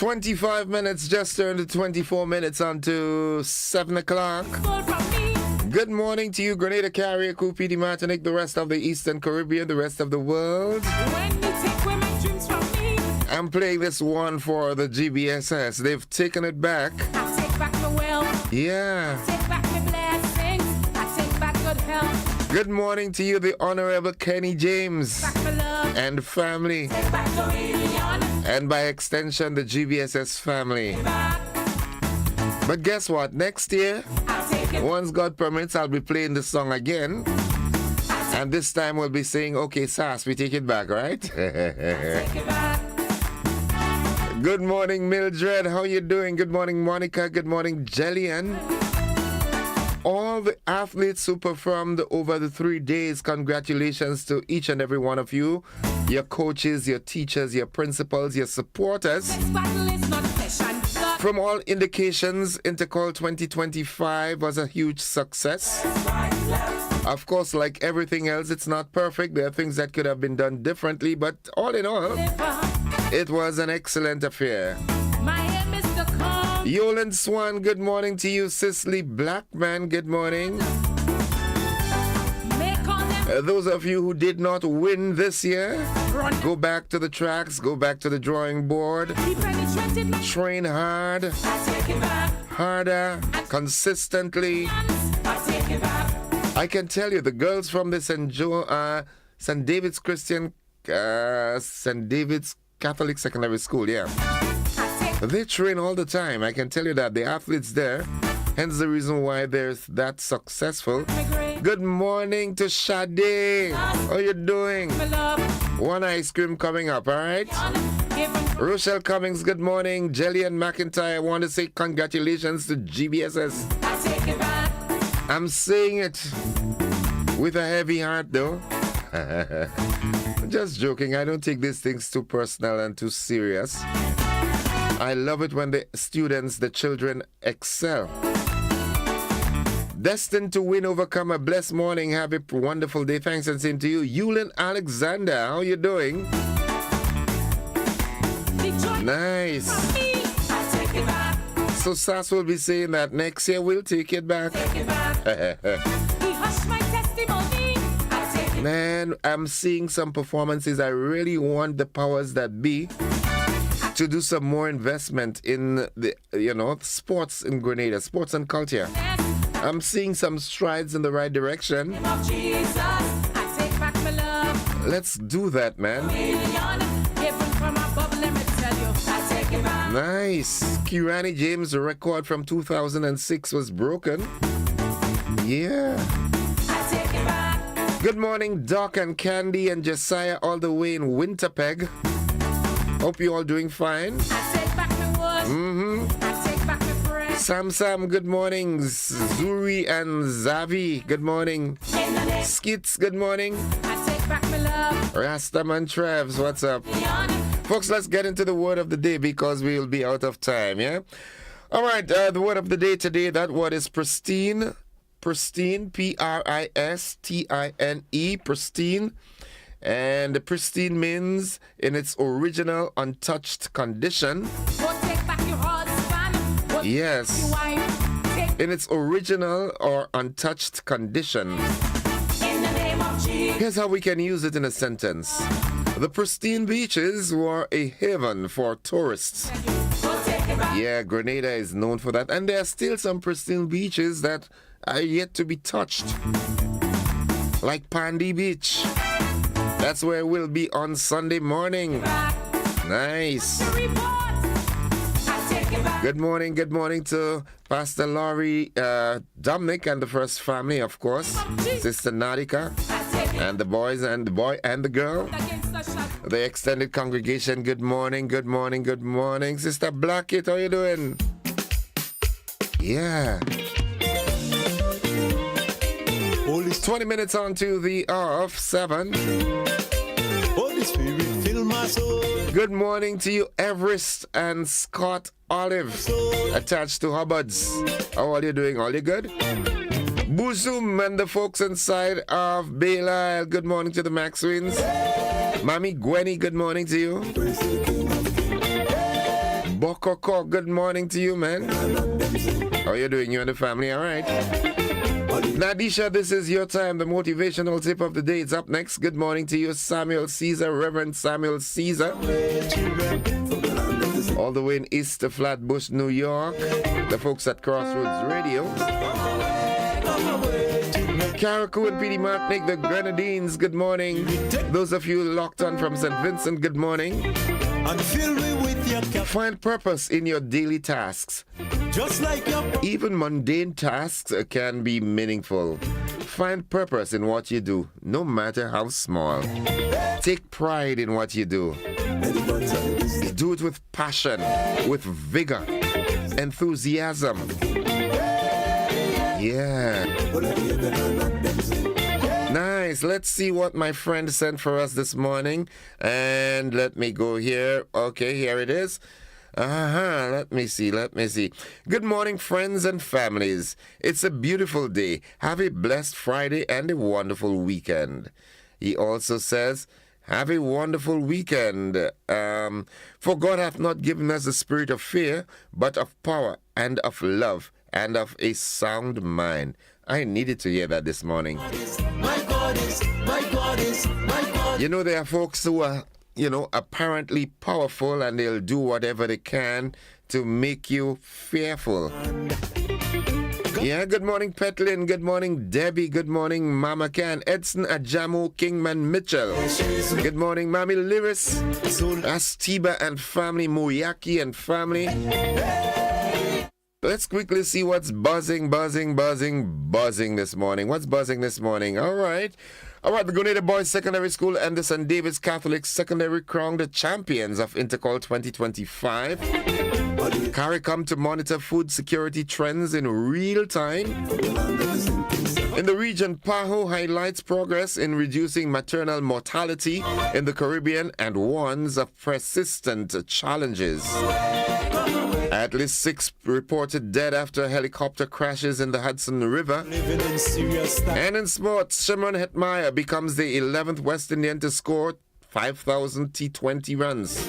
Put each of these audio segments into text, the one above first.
25 minutes, just turned to 24 minutes onto 7 o'clock. Good morning to you, Grenada, Carrier, Coupé, Martinique, the rest of the Eastern Caribbean, the rest of the world. I'm playing this one for the GBSS. They've taken it back. I take back my wealth. Yeah. I take back my blessings. I take back good health. Good morning to you, the Honorable Kenny James Back my love. and family. Take back the million. And by extension, the GBSS family. Back. But guess what? Next year, I take it. once God permits, I'll be playing this song again. And this time we'll be saying, okay, Sass, we take it back, right? Take it back. Good morning, Mildred. How you doing? Good morning, Monica. Good morning, Jillian. All the athletes who performed over the 3 days, congratulations to each and every one of you. Your coaches, your teachers, your principals, your supporters. This battle is not flesh and blood. From all indications, Intercall 2025 was a huge success. Of course, like everything else, it's not perfect. There are things that could have been done differently, but all in all, it was an excellent affair. My aim is to come. Yolan Swan, good morning to you. Cicely Blackman, good morning. Make all them Those of you who did not win this year, run. go back to the tracks, go back to the drawing board, Be penetrated. My train hard, I take it back. harder, consistently. I take it back. I can tell you, the girls from the St. David's St. David's Catholic Secondary School, yeah. I take They train all the time. I can tell you that. The athletes there, hence the reason why they're that successful. my grace. Good morning to Sade. How you doing? My love. One ice cream coming up, all right? Give them Rochelle Cummings, good morning. Jillian McIntyre, I want to say congratulations to GBSS. I take it back. I'm saying it with a heavy heart, though. Just joking. I don't take these things too personal and too serious. I love it when the students, the children, excel. Destined to win, overcome. A blessed morning. Have a wonderful day. Thanks and same to you. Yulin Alexander, how you doing? Detroit. Nice. Me. I take it back. So Sass will be saying that next year we'll take it back. Take it back. He hushed my testimony. I take it. Man, I'm seeing some performances. I really want the powers that be to do some more investment in the, sports in Grenada, sports and culture. I'm seeing some strides in the right direction. Name of Jesus. I take back my love. Let's do that, man. Million. Given from above. Let me tell you. I take it back. Nice. Kirani James' record from 2006 was broken. Yeah. I take it back. Good morning, Doc and Candy and Josiah all the way in Winterpeg. Hope you all doing fine. I take back my words. I take back my prayer. Sam, good morning. Zuri and Zavi, good morning. In the name. Skits, good morning. I take back my love. Rastaman Trevs, what's up? Beyond. Folks, let's get into the word of the day because we'll be out of time, yeah? All right, the word of the day today, that word is pristine. Pristine, Pristine, pristine. And the pristine means in its original untouched condition. Go take back your husband. Go Yes. your wife. Take In its original or untouched condition. in the name of Jesus. Here's how we can use it in a sentence. The pristine beaches were a haven for tourists. Go take it back. Yeah, Grenada is known for that. And there are still some pristine beaches that are yet to be touched. Like Pandy Beach. That's where we'll be on Sunday morning. Nice. Report. I take it back. Good morning to Pastor Laurie Dominic and the first family, of course. Sister Nadika I take it and the boys and the boy and the girl. against the shot. The extended congregation, good morning. Sister Blackett, how you doing? Yeah. Holy 20 minutes on to the hour of 7. Holy Spirit, fill my soul. Good morning to you, Everest and Scott Olive, attached to Hubbard's. How are you doing? All you good? Boozum and the folks inside of Belial. Good morning to the Maxwins. Mommy Gwenny, good morning to you. Bokoko, good morning to you, man. How you doing? You and the family, all right? Nadisha, this is your time. The motivational tip of the day is up next. Good morning to you, Samuel Caesar, Reverend Samuel Caesar. All the way in East Flatbush, New York. The folks at Crossroads Radio. Carriacou and PD Martinique, the Grenadines, good morning. Those of you locked on from St. Vincent, good morning. Find purpose in your daily tasks. Just like your Even mundane tasks can be meaningful. Find purpose in what you do, no matter how small. Take pride in what you do. Do it with passion, with vigor, enthusiasm. Yeah. Nice. Let's see what my friend sent for us this morning. And let me go here. Okay, here it is. Let me see. Good morning, friends and families. It's a beautiful day. Have a blessed Friday and a wonderful weekend. He also says, have a wonderful weekend. For God hath not given us the spirit of fear, but of power and of love and of a sound mind. I needed to hear that this morning. my God is, my God is, my God. You know, there are folks who are, apparently powerful, and they'll do whatever they can to make you fearful. Yeah, good morning, Petlin. Good morning, Debbie. Good morning, Mama Can. Edson Ajamu Kingman Mitchell. Good morning, Mami Liris. Astiba and family. Muyaki and family. Let's quickly see what's buzzing this morning. What's buzzing this morning? All right. The Grenada Boys Secondary School and the St. David's Catholic Secondary crowned the champions of Intercall 2025. CARICOM to monitor food security trends in real time. In the region, PAHO highlights progress in reducing maternal mortality in the Caribbean and warns of persistent challenges. At least 6 reported dead after helicopter crashes in the Hudson River. And in sports, Shimron Hetmyer becomes the 11th West Indian to score 5,000 T20 runs.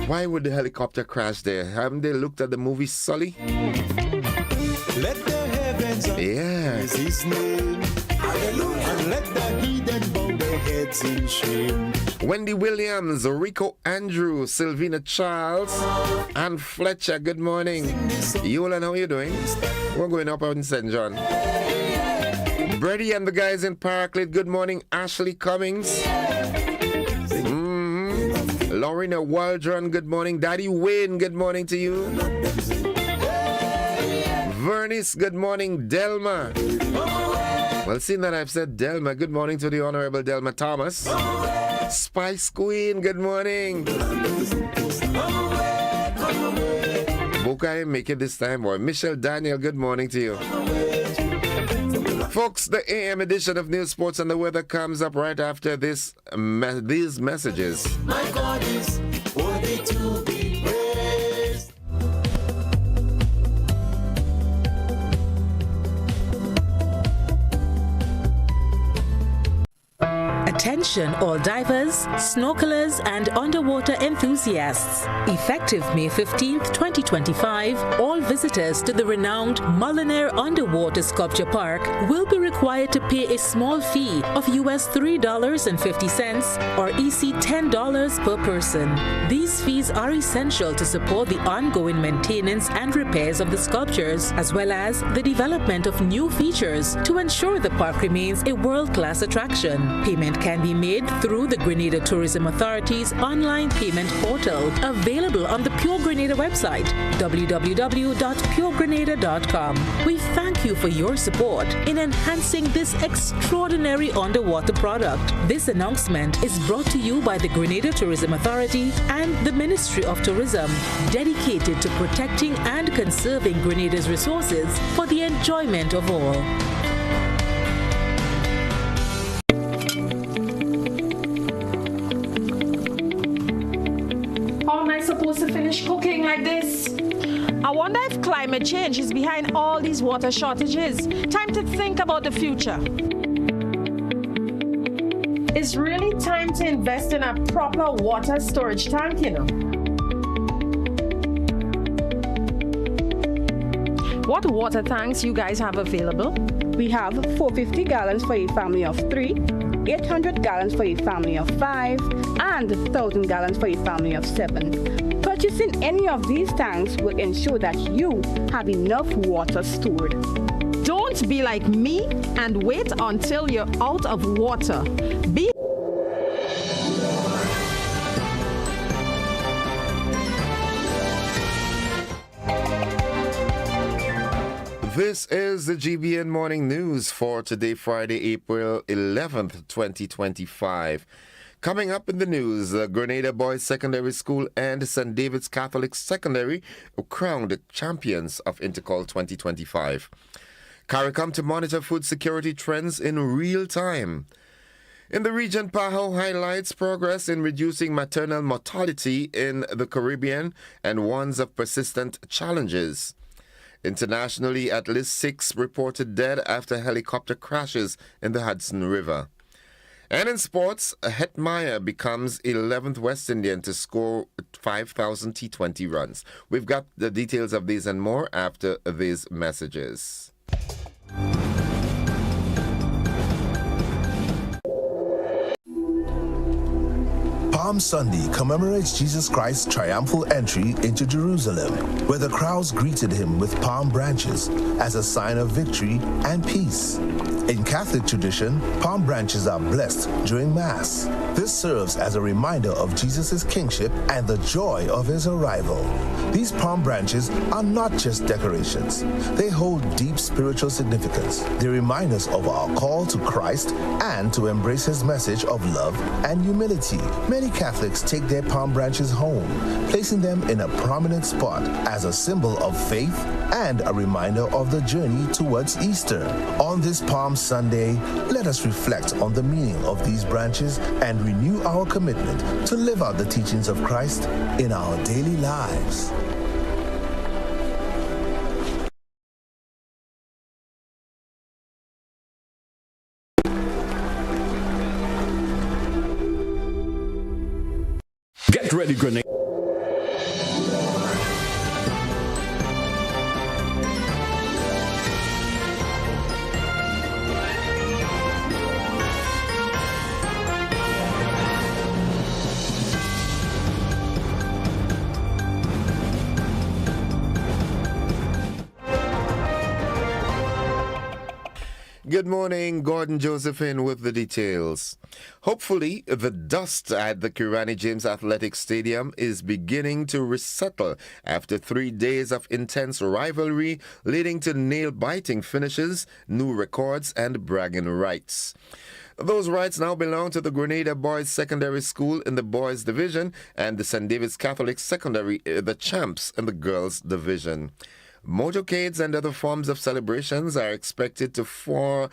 Why would the helicopter crash there? Haven't they looked at the movie Sully? Let the heavens praise his name. Hallelujah. And let the heathen bow their heads in shame. Wendy Williams, Rico Andrew, Sylvina Charles, and Fletcher, good morning. Yolan, how are you doing? We're going up out in St. John. Brady and the guys in Paraclete, good morning. Ashley Cummings. Lorena Waldron, good morning. Daddy Wayne, good morning to you. Vernice, good morning. Delma. Well, seeing that I've said Delma, good morning to the Honorable Delma Thomas. Spice Queen, good morning. Bokai, make it this time, boy. Michelle Daniel, good morning to you. Folks, the AM edition of News, Sports, and the Weather comes up right after these messages. My God is worthy to be praised. Attention all divers, snorkelers and underwater enthusiasts. Effective May 15th, 2025, all visitors to the renowned Mullinaire Underwater Sculpture Park will be required to pay a small fee of US $3.50 or EC $10 per person. These fees are essential to support the ongoing maintenance and repairs of the sculptures, as well as the development of new features to ensure the park remains a world-class attraction. Payment can be made through the Grenada Tourism Authority's online payment portal, available on the Pure Grenada website, www.puregrenada.com. We thank you for your support in enhancing this extraordinary underwater product. This announcement is brought to you by the Grenada Tourism Authority and the Ministry of Tourism, dedicated to protecting and conserving Grenada's resources for the enjoyment of all. Supposed to finish cooking like this? I wonder if climate change is behind all these water shortages. Time to think about the future. It's really time to invest in a proper water storage tank, you know. What water tanks you guys have available? We have 450 gallons for a family of 3, 800 gallons for a family of 5, and 1,000 gallons for a family of 7. Purchasing any of these tanks will ensure that you have enough water stored. Don't be like me and wait until you're out of water. Be This is the GBN Morning News for today, Friday, April 11th, 2025. Coming up in the news, Grenada Boys Secondary School and St. David's Catholic Secondary crowned champions of Intercall 2025. CARICOM to monitor food security trends in real time. In the region, PAHO highlights progress in reducing maternal mortality in the Caribbean and warns of persistent challenges. Internationally, at least 6 reported dead after helicopter crashes in the Hudson River. And in sports, Hetmeyer becomes 11th West Indian to score 5,000 T20 runs. We've got the details of these and more after these messages. Palm Sunday commemorates Jesus Christ's triumphal entry into Jerusalem, where the crowds greeted him with palm branches as a sign of victory and peace. In Catholic tradition, palm branches are blessed during Mass. This serves as a reminder of Jesus' kingship and the joy of his arrival. These palm branches are not just decorations. They hold deep spiritual significance. They remind us of our call to Christ and to embrace his message of love and humility. Many Catholics take their palm branches home, placing them in a prominent spot as a symbol of faith and a reminder of the journey towards Easter. On this Palm Sunday, let us reflect on the meaning of these branches and renew our commitment to live out the teachings of Christ in our daily lives. Get ready, Grenada. Good morning, Gordon Josephine with the details. Hopefully, the dust at the Kirani James Athletic Stadium is beginning to resettle after 3 days of intense rivalry leading to nail-biting finishes, new records, and bragging rights. Those rights now belong to the Grenada Boys Secondary School in the boys division and the St. David's Catholic Secondary, the champs in the girls division. Motorcades and other forms of celebrations are expected from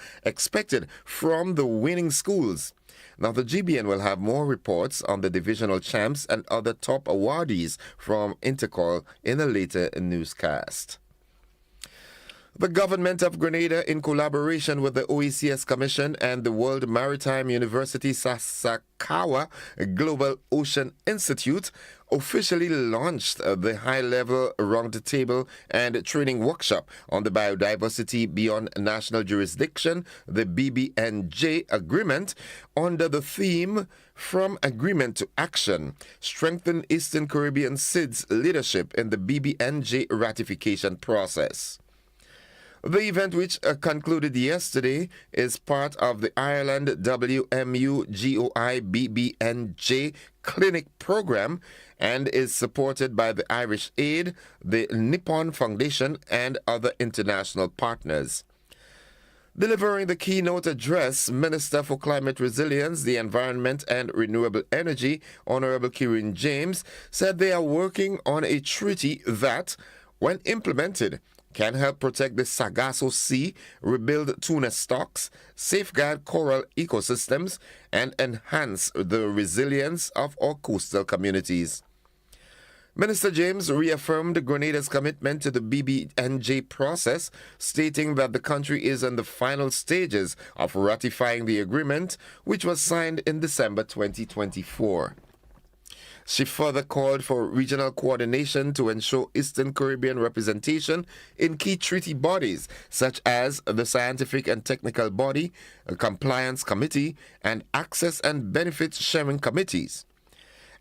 the winning schools. Now, the GBN will have more reports on the divisional champs and other top awardees from Intercall in a later newscast. The government of Grenada, in collaboration with the OECS Commission and the World Maritime University Sasakawa Global Ocean Institute, officially launched the high-level roundtable and training workshop on the biodiversity beyond national jurisdiction, the BBNJ agreement, under the theme From Agreement to Action, Strengthen Eastern Caribbean SIDS leadership in the BBNJ ratification process. The event, which concluded yesterday, is part of the Ireland WMU GOI BBNJ Clinic program and is supported by the Irish Aid, the Nippon Foundation, and other international partners. Delivering the keynote address, Minister for Climate Resilience, the Environment and Renewable Energy, Honorable Kieran James, said they are working on a treaty that, when implemented, can help protect the Sargasso Sea, rebuild tuna stocks, safeguard coral ecosystems, and enhance the resilience of our coastal communities. Minister James reaffirmed Grenada's commitment to the BBNJ process, stating that the country is in the final stages of ratifying the agreement, which was signed in December 2024. She further called for regional coordination to ensure Eastern Caribbean representation in key treaty bodies, such as the Scientific and Technical Body, Compliance Committee, and Access and Benefits Sharing Committees.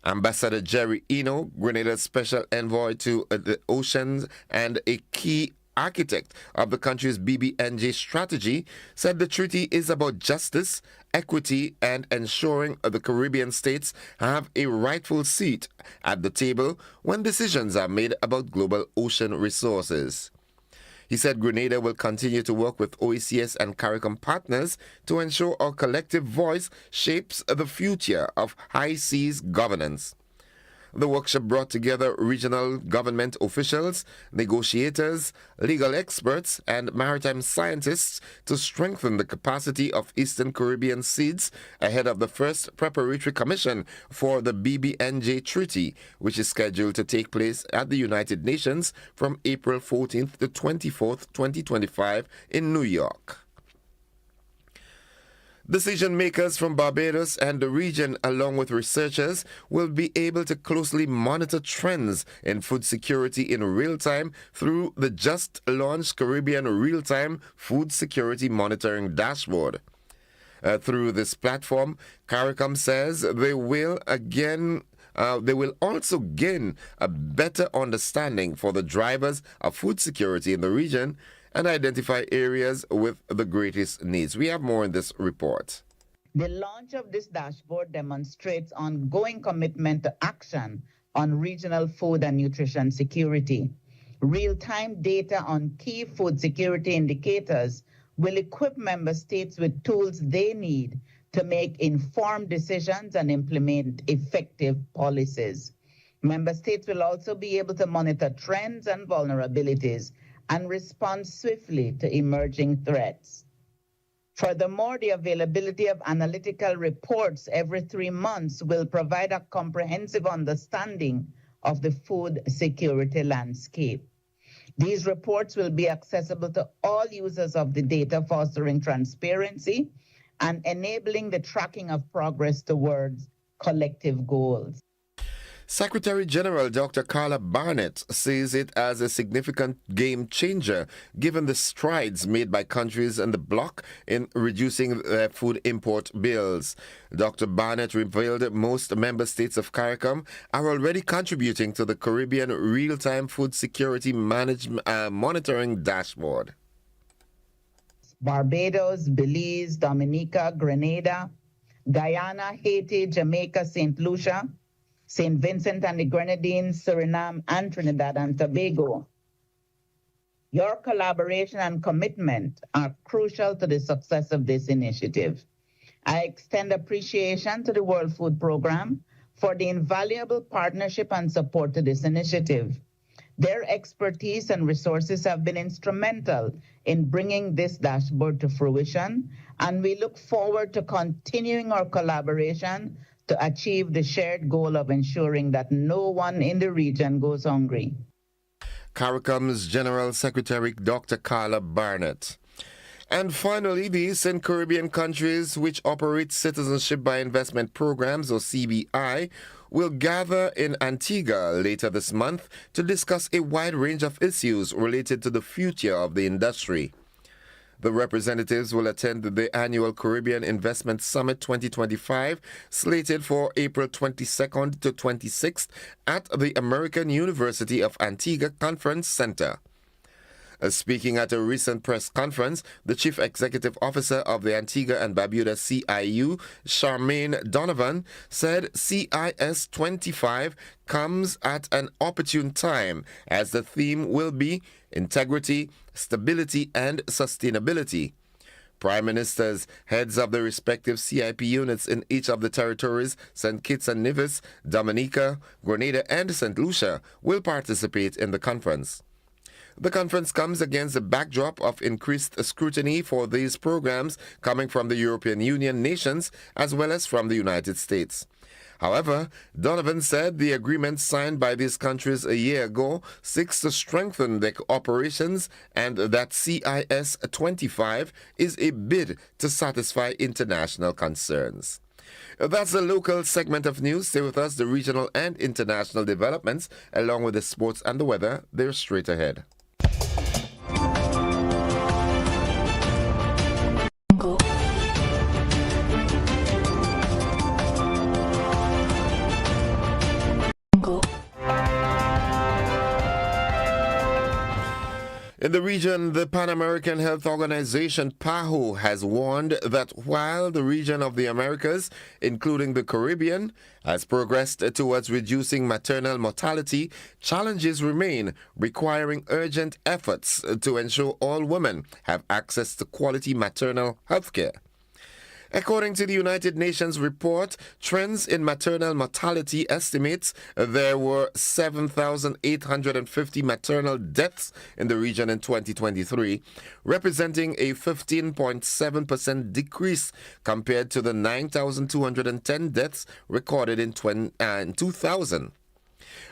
Ambassador Jerry Eno, Grenada's special envoy to the oceans and a key architect of the country's BBNJ strategy, said the treaty is about justice, equity, and ensuring the Caribbean states have a rightful seat at the table when decisions are made about global ocean resources. He said Grenada will continue to work with OECS and CARICOM partners to ensure our collective voice shapes the future of high seas governance. The workshop brought together regional government officials, negotiators, legal experts, and maritime scientists to strengthen the capacity of Eastern Caribbean seeds ahead of the first preparatory commission for the BBNJ Treaty, which is scheduled to take place at the United Nations from April 14th to 24th, 2025 in New York. Decision makers from Barbados and the region, along with researchers, will be able to closely monitor trends in food security in real time through the just launched Caribbean Real-Time Food Security Monitoring Dashboard. Through this platform, CARICOM says they will also gain a better understanding for the drivers of food security in the region and identify areas with the greatest needs. We have more in this report. The launch of this dashboard demonstrates ongoing commitment to action on regional food and nutrition security. Real-time data on key food security indicators will equip member states with tools they need to make informed decisions and implement effective policies. Member states will also be able to monitor trends and vulnerabilities and respond swiftly to emerging threats. Furthermore, the availability of analytical reports every 3 months will provide a comprehensive understanding of the food security landscape. These reports will be accessible to all users of the data, fostering transparency and enabling the tracking of progress towards collective goals. Secretary General Dr. Carla Barnett sees it as a significant game changer given the strides made by countries in the bloc in reducing their food import bills. Dr. Barnett revealed most member states of CARICOM are already contributing to the Caribbean Real-Time Food Security Monitoring Dashboard. Barbados, Belize, Dominica, Grenada, Guyana, Haiti, Jamaica, St. Lucia, St. Vincent and the Grenadines, Suriname, and Trinidad and Tobago. Your collaboration and commitment are crucial to the success of this initiative. I extend appreciation to the World Food Programme for the invaluable partnership and support to this initiative. Their expertise and resources have been instrumental in bringing this dashboard to fruition, and we look forward to continuing our collaboration to achieve the shared goal of ensuring that no one in the region goes hungry. CARICOM's General Secretary Dr. Carla Barnett. And finally, the Eastern Caribbean countries which operate Citizenship by Investment Programs, or CBI, will gather in Antigua later this month to discuss a wide range of issues related to the future of the industry. The representatives will attend the annual Caribbean Investment Summit 2025, slated for April 22nd to 26th at the American University of Antigua Conference Center. Speaking at a recent press conference, the Chief Executive Officer of the Antigua and Barbuda CIU, Charmaine Donovan, said CIS 25 comes at an opportune time, as the theme will be integrity, stability, and sustainability. Prime Ministers, heads of the respective CIP units in each of the territories, St. Kitts and Nevis, Dominica, Grenada, and St. Lucia, will participate in the conference. The conference comes against the backdrop of increased scrutiny for these programs coming from the European Union nations as well as from the United States. However, Donovan said the agreement signed by these countries a year ago seeks to strengthen their operations and that CIS 25 is a bid to satisfy international concerns. That's the local segment of news. Stay with us. The regional and international developments, along with the sports and the weather, they're straight ahead. In the region, the Pan American Health Organization, PAHO, has warned that while the region of the Americas, including the Caribbean, has progressed towards reducing maternal mortality, challenges remain, requiring urgent efforts to ensure all women have access to quality maternal health care. According to the United Nations report, trends in maternal mortality estimates there were 7,850 maternal deaths in the region in 2023, representing a 15.7% decrease compared to the 9,210 deaths recorded in 2000.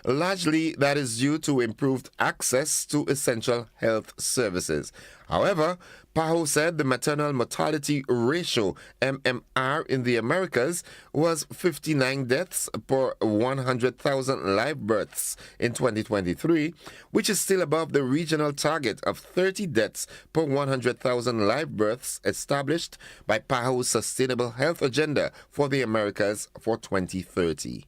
Largely, that is due to improved access to essential health services. However, PAHO said the maternal mortality ratio, MMR, in the Americas was 59 deaths per 100,000 live births in 2023, which is still above the regional target of 30 deaths per 100,000 live births established by PAHO's Sustainable Health Agenda for the Americas for 2030.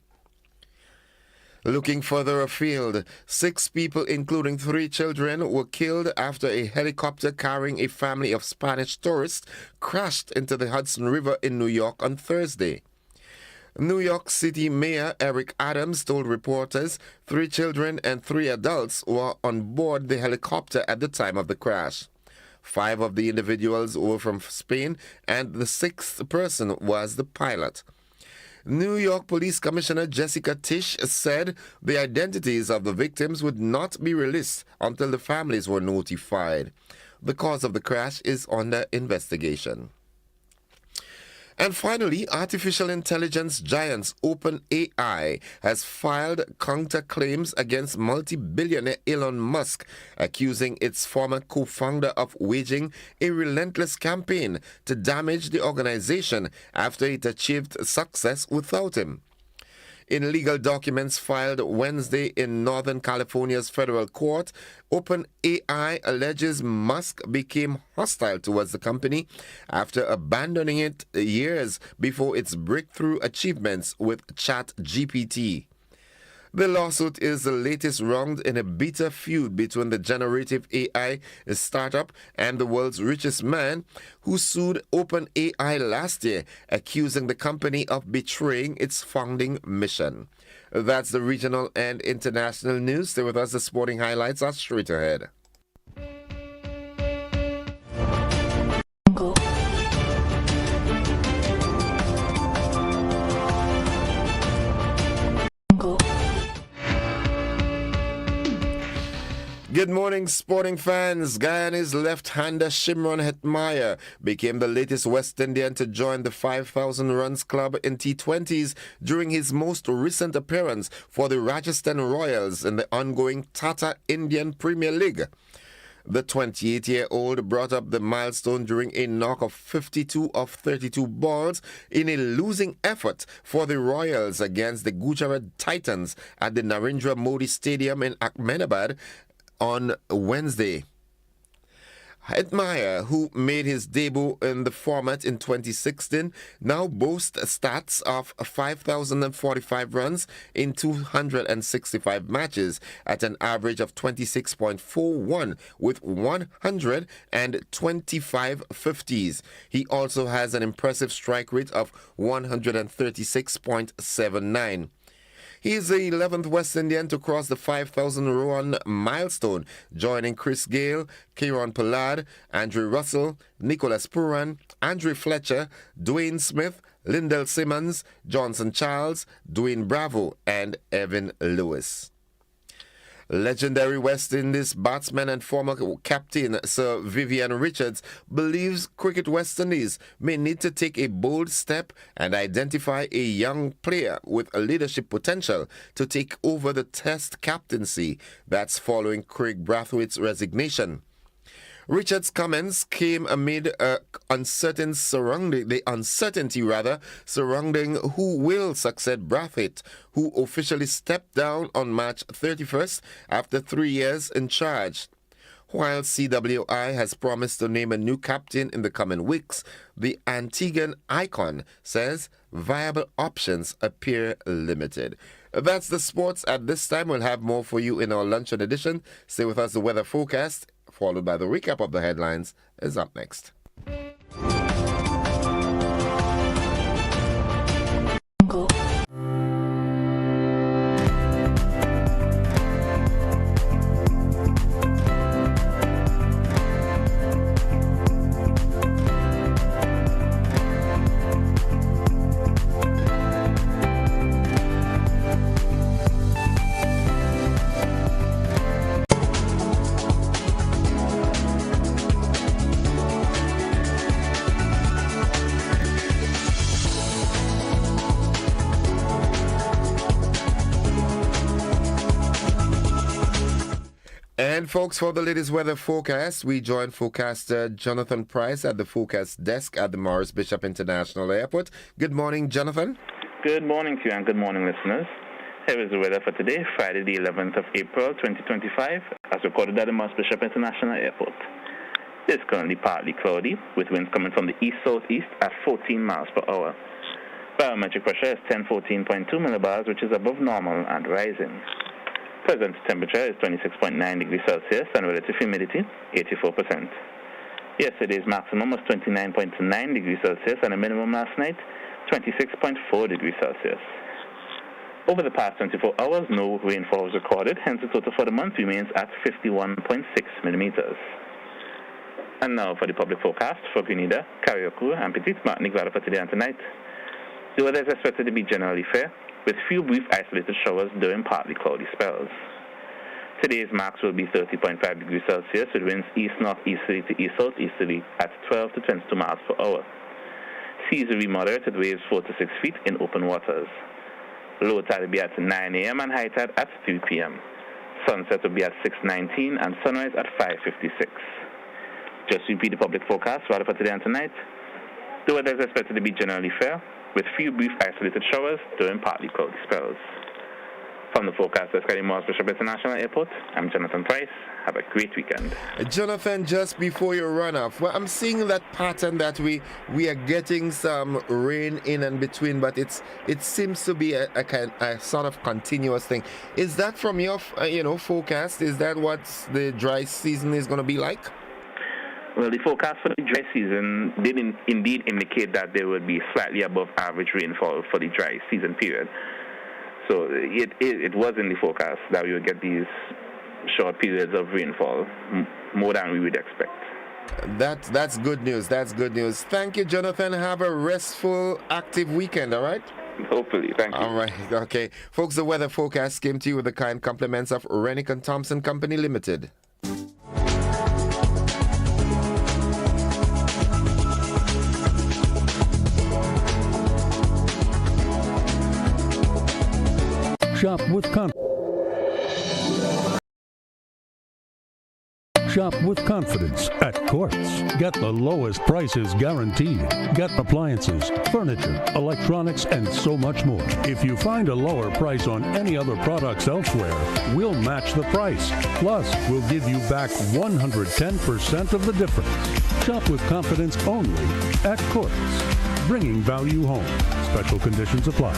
Looking further afield, 6 people, including 3 children, were killed after a helicopter carrying a family of Spanish tourists crashed into the Hudson River in New York on Thursday. New York City Mayor Eric Adams told reporters 3 children and 3 adults were on board the helicopter at the time of the crash. 5 of the individuals were from Spain, and the 6th person was the pilot. New York Police Commissioner Jessica Tisch said the identities of the victims would not be released until the families were notified. The cause of the crash is under investigation. And finally, artificial intelligence giants OpenAI has filed counterclaims against multi-billionaire Elon Musk, accusing its former co-founder of waging a relentless campaign to damage the organization after it achieved success without him. In legal documents filed Wednesday in Northern California's federal court, OpenAI alleges Musk became hostile towards the company after abandoning it years before its breakthrough achievements with ChatGPT. The lawsuit is the latest round in a bitter feud between the generative AI startup and the world's richest man, who sued OpenAI last year, accusing the company of betraying its founding mission. That's the regional and international news. Stay with us. The sporting highlights are straight ahead. Good morning, sporting fans. Guyana's left-hander Shimron Hetmyer became the latest West Indian to join the 5,000 runs club in T20s during his most recent appearance for the Rajasthan Royals in the ongoing Tata Indian Premier League. The 28-year-old brought up the milestone during a knock of 52 of 32 balls in a losing effort for the Royals against the Gujarat Titans at the Narendra Modi Stadium in Ahmedabad on Wednesday. Hetmyer, who made his debut in the format in 2016, now boasts stats of 5,045 runs in 265 matches at an average of 26.41 with 125 50s. He also has an impressive strike rate of 136.79. He is the 11th West Indian to cross the 5,000 run milestone, joining Chris Gale, Kieron Pollard, Andrew Russell, Nicholas Pooran, Andre Fletcher, Dwayne Smith, Lyndell Simmons, Johnson Charles, Dwayne Bravo, and Evan Lewis. Legendary West Indies batsman and former captain Sir Vivian Richards believes Cricket West Indies may need to take a bold step and identify a young player with a leadership potential to take over the Test captaincy that's following Craig Brathwaite's resignation. Richards' comments came amid the uncertainty surrounding who will succeed Brathwaite, who officially stepped down on March 31st after 3 years in charge. While CWI has promised to name a new captain in the coming weeks, the Antiguan icon says viable options appear limited. That's the sports at this time. We'll have more for you in our luncheon edition. Stay with us. The weather forecast, followed by the recap of the headlines, is up next. And folks, for the latest weather forecast, we join forecaster Jonathan Price at the forecast desk at the Morris Bishop International Airport. Good morning, Jonathan. Good morning to you and good morning, listeners. Here is the weather for today, Friday the 11th of April 2025, as recorded at the Morris Bishop International Airport. It is currently partly cloudy, with winds coming from the east-southeast at 14 miles per hour. Barometric pressure is 1014.2 millibars, which is above normal and rising. Present temperature is 26.9 degrees Celsius and relative humidity 84%. Yesterday's maximum was 29.9 degrees Celsius and a minimum last night 26.4 degrees Celsius. Over the past 24 hours, no rainfall was recorded, hence the total for the month remains at 51.6 millimeters. And now for the public forecast for Grenada, Carriacou, and Petite Martinique Valley for today and tonight. The weather is expected to be generally fair, with few brief isolated showers during partly cloudy spells. Today's max will be 30.5 degrees Celsius with winds east-northeasterly to east-southeasterly at 12 to 22 miles per hour. Seas will be moderate with waves 4 to 6 feet in open waters. Low tide will be at 9 a.m. and high tide at 3 p.m. Sunset will be at 6:19 and sunrise at 5:56. Just to repeat the public forecast for today and tonight. The weather is expected to be generally fair, with few brief isolated showers during partly cloudy spells. From the forecast desk at the Morris Bishop International Airport, I'm Jonathan Price. Have a great weekend. Jonathan, just before you run off, well, I'm seeing that pattern that we are getting some rain in and between, but it seems to be a sort of continuous thing. Is that from your forecast? Is that what the dry season is going to be like? Well, the forecast for the dry season did indeed indicate that there would be slightly above average rainfall for the dry season period. So it was in the forecast that we would get these short periods of rainfall, more than we would expect. That's good news. That's good news. Thank you, Jonathan. Have a restful, active weekend, all right? Hopefully. Thank you. All right. Okay. Folks, the weather forecast came to you with the kind compliments of Rennick & Thompson Company Limited. Shop with confidence at Quartz. Get the lowest prices guaranteed. Get appliances, furniture, electronics, and so much more. If you find a lower price on any other products elsewhere, we'll match the price. Plus, we'll give you back 110% of the difference. Shop with confidence only at Quartz. Bringing value home. Special conditions apply.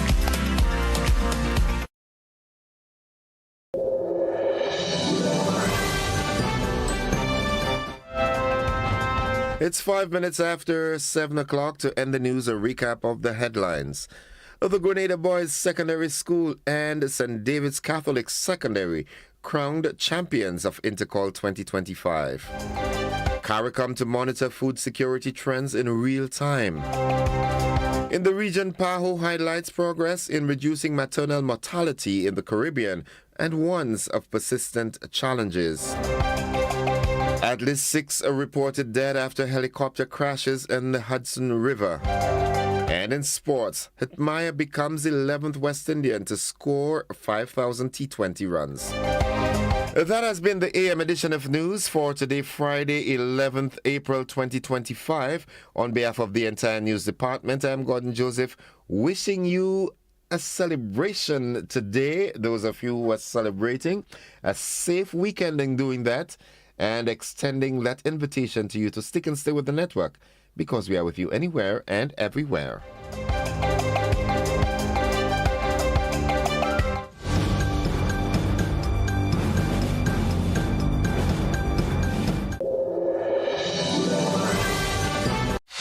It's 5 minutes after 7 o'clock. To end the news, a recap of the headlines. The Grenada Boys Secondary School and St. David's Catholic Secondary crowned champions of Intercall 2025. CARICOM to monitor food security trends in real time. In the region, PAHO highlights progress in reducing maternal mortality in the Caribbean and ones of persistent challenges. At least 6 are reported dead after helicopter crashes in the Hudson River. And in sports, Hitmaya becomes 11th West Indian to score 5,000 T20 runs. That has been the AM edition of news for today, Friday, 11th April 2025. On behalf of the entire news department, I'm Gordon Joseph, wishing you a celebration today. Those of you who are celebrating, a safe weekend in doing that, and extending that invitation to you to stick and stay with the network, because we are with you anywhere and everywhere.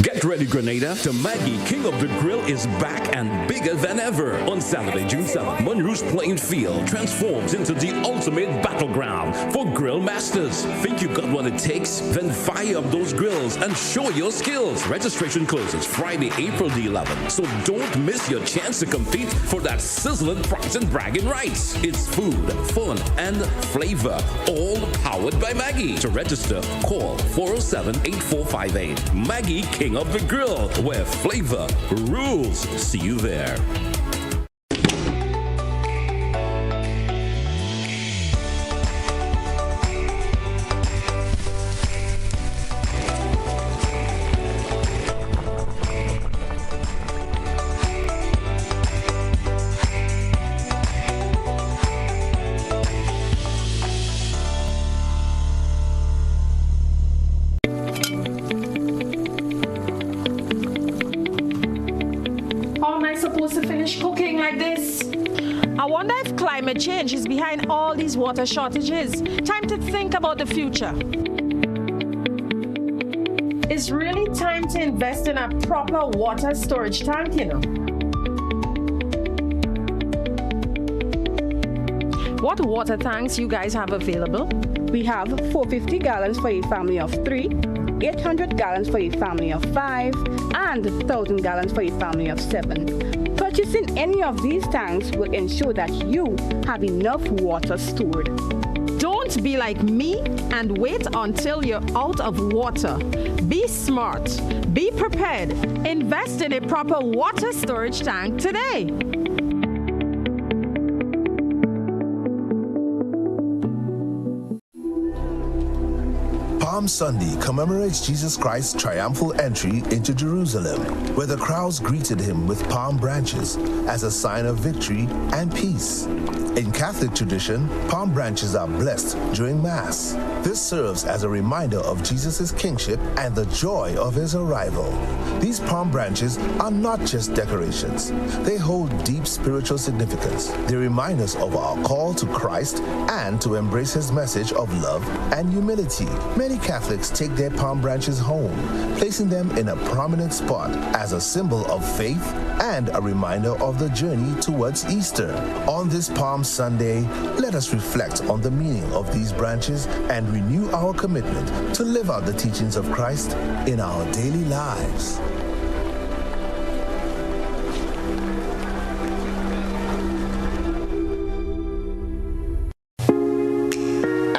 Get ready, Grenada. The Maggie King of the Grill is back and bigger than ever. On Saturday, June 7th, Monroe's playing field transforms into the ultimate battleground for grill masters. Think you got what it takes? Then fire up those grills and show your skills. Registration closes Friday, April the 11th, so don't miss your chance to compete for that sizzling prize and bragging rights. It's food, fun, and flavor, all powered by Maggie. To register, call 407-8458. Maggie King of the Grill, where flavor rules. See you there. Cooking like this. I wonder if climate change is behind all these water shortages. Time to think about the future. It's really time to invest in a proper water storage tank, you know. What water tanks you guys have available? We have 450 gallons for a family of 3, 800 gallons for a family of 5, and 1,000 gallons for a family of 7. Purchasing any of these tanks will ensure that you have enough water stored. Don't be like me and wait until you're out of water. Be smart, be prepared, invest in a proper water storage tank today. Palm Sunday commemorates Jesus Christ's triumphal entry into Jerusalem, where the crowds greeted him with palm branches as a sign of victory and peace. In Catholic tradition, palm branches are blessed during Mass. This serves as a reminder of Jesus' kingship and the joy of his arrival. These palm branches are not just decorations. They hold deep spiritual significance. They remind us of our call to Christ and to embrace his message of love and humility. Many Catholics take their palm branches home, placing them in a prominent spot as a symbol of faith and a reminder of the journey towards Easter. On this Palm Sunday, let us reflect on the meaning of these branches and renew our commitment to live out the teachings of Christ in our daily lives.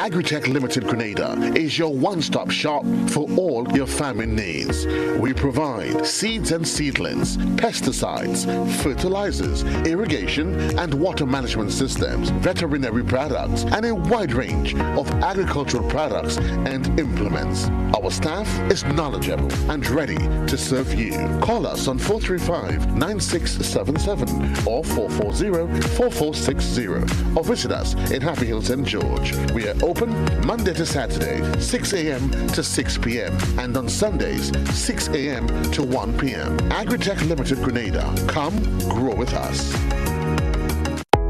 Agritech Limited Grenada is your one-stop shop for all your farming needs. We provide seeds and seedlings, pesticides, fertilizers, irrigation and water management systems, veterinary products, and a wide range of agricultural products and implements. Our staff is knowledgeable and ready to serve you. Call us on 435-9677 or 440-4460 or visit us in Happy Hill, St. George. We are open Monday to Saturday, 6 a.m. to 6 p.m. and on Sundays, 6 a.m. to 1 p.m. Agritech Limited Grenada. Come grow with us.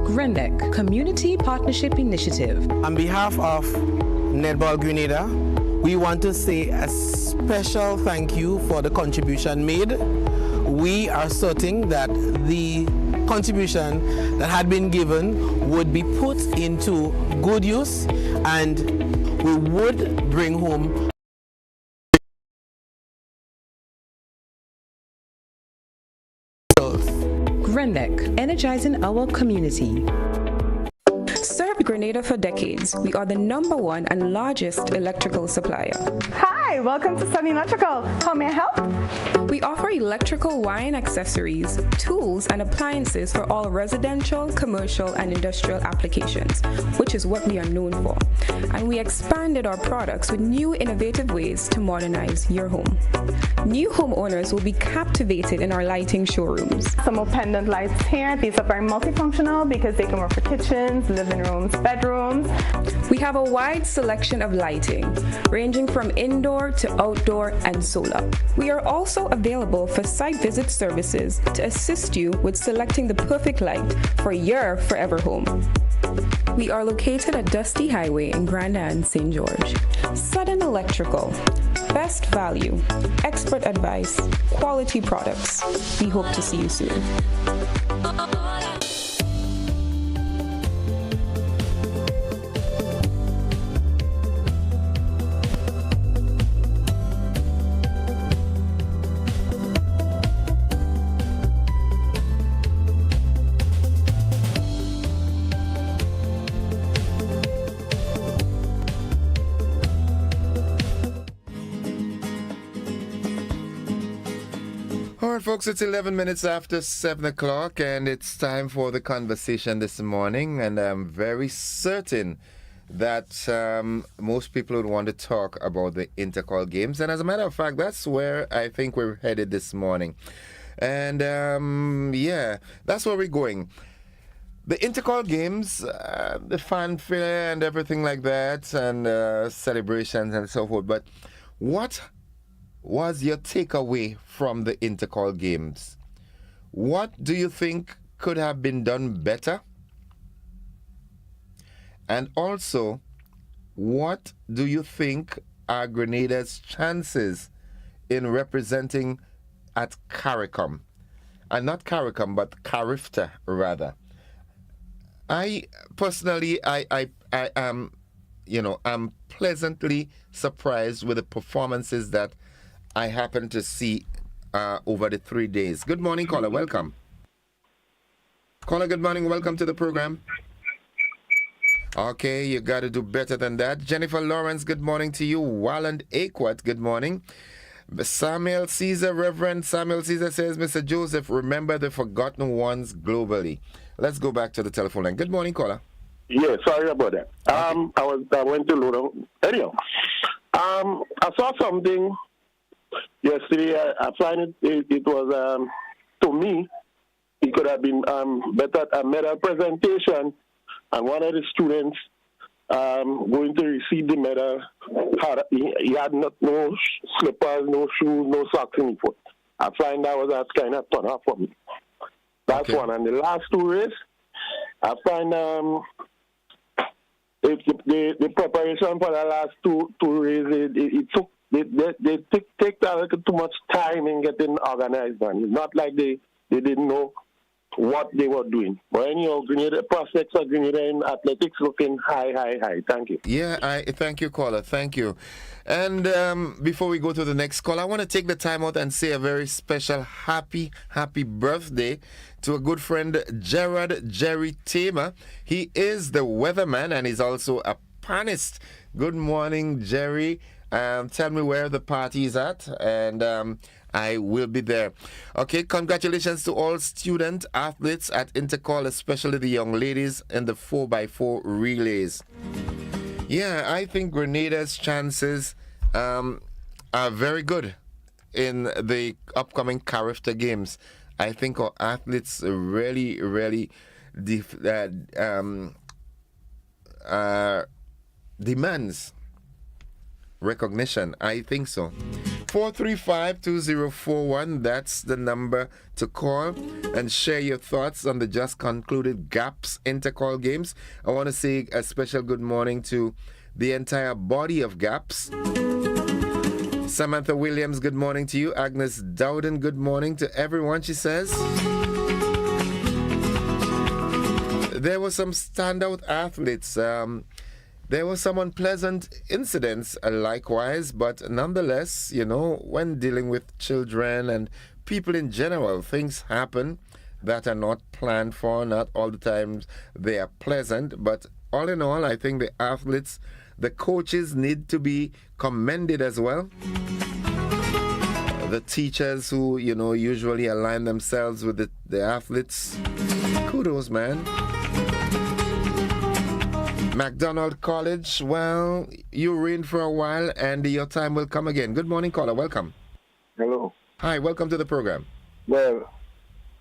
GRENDEC Community Partnership Initiative. On behalf of Netball Grenada, we want to say a special thank you for the contribution made. We are certain that the contribution that had been given would be put into good use and we would bring home GRENDEC, energizing our community. Serve Grenada for decades. We are the #1 and largest electrical supplier. Hi, welcome to Sunny Electrical. How may I help? We offer electrical wiring accessories, tools, and appliances for all residential, commercial, and industrial applications, which is what we are known for. And we expanded our products with new innovative ways to modernize your home. New homeowners will be captivated in our lighting showrooms. Some more pendant lights here. These are very multifunctional because they can work for kitchens, living rooms, bedrooms. We have a wide selection of lighting, ranging from indoor to outdoor and solar. We are also available for site visit services to assist you with selecting the perfect light for your forever home. We are located at Dusty Highway in Grenada and St. George. Sudden Electrical. Best value, expert advice, quality products. We hope to see you soon. All right, folks, it's 11 minutes after 7 o'clock, and it's time for the conversation this morning. And I'm very certain that most people would want to talk about the intercall games. And as a matter of fact, that's where I think we're headed this morning. And yeah, that's where we're going. The intercall games, the fanfare and everything like that, and celebrations and so forth. But what was your takeaway from the intercall games? What do you think could have been done better? And also, what do you think are Grenada's chances in representing at CARICOM? And not CARICOM, but CARIFTA rather. I personally, I am, I'm pleasantly surprised with the performances that I happen to see over the 3 days. Good morning, caller. Welcome. Caller, good morning. Welcome to the program. Okay, you got to do better than that. Jennifer Lawrence, good morning to you. Walland Aquat, good morning. Samuel Caesar, Reverend Samuel Caesar says, Mr. Joseph, remember the forgotten ones globally. Let's go back to the telephone line. Good morning, caller. Yeah, sorry about that. I went to load on. Anyhow, I saw something yesterday. I find it was, to me, it could have been better. I made a presentation, and one of the students going to receive the medal, he had no slippers, no shoes, no socks in his foot. I find that was a kind of turn off for me. That's one. And the last two races, I find the preparation for the last two races, they take a little too much time in getting organized, man. It's not like they didn't know what they were doing. But anyhow, Grenada prospects of Grenada in athletics looking high. Thank you. Yeah, I thank you, caller. Thank you. And before we go to the next call, I want to take the time out and say a very special happy birthday to a good friend, Jerry Tamer. He is the weatherman and he's also a panist. Good morning, Jerry. Tell me where the party is at, and I will be there. Okay, congratulations to all student athletes at Intercall, especially the young ladies in the 4x4 relays. Yeah, I think Grenada's chances are very good in the upcoming CARIFTA games. I think our athletes really demands recognition. I think so. 435-2041, that's the number to call and share your thoughts on the just concluded GAPS Intercall games. I want to say a special good morning to the entire body of GAPS. Samantha Williams, good morning to you. Agnes Dowden, good morning to everyone, she says. There were some standout athletes. There were some unpleasant incidents likewise, but nonetheless, when dealing with children and people in general, things happen that are not planned for. Not all the times they are pleasant, but all in all, I think the athletes, the coaches need to be commended as well. The teachers who, usually align themselves with the athletes. Kudos, man. McDonald College, well, you were in for a while and your time will come again. Good morning, caller. Welcome. Hello. Hi, welcome to the program. Well,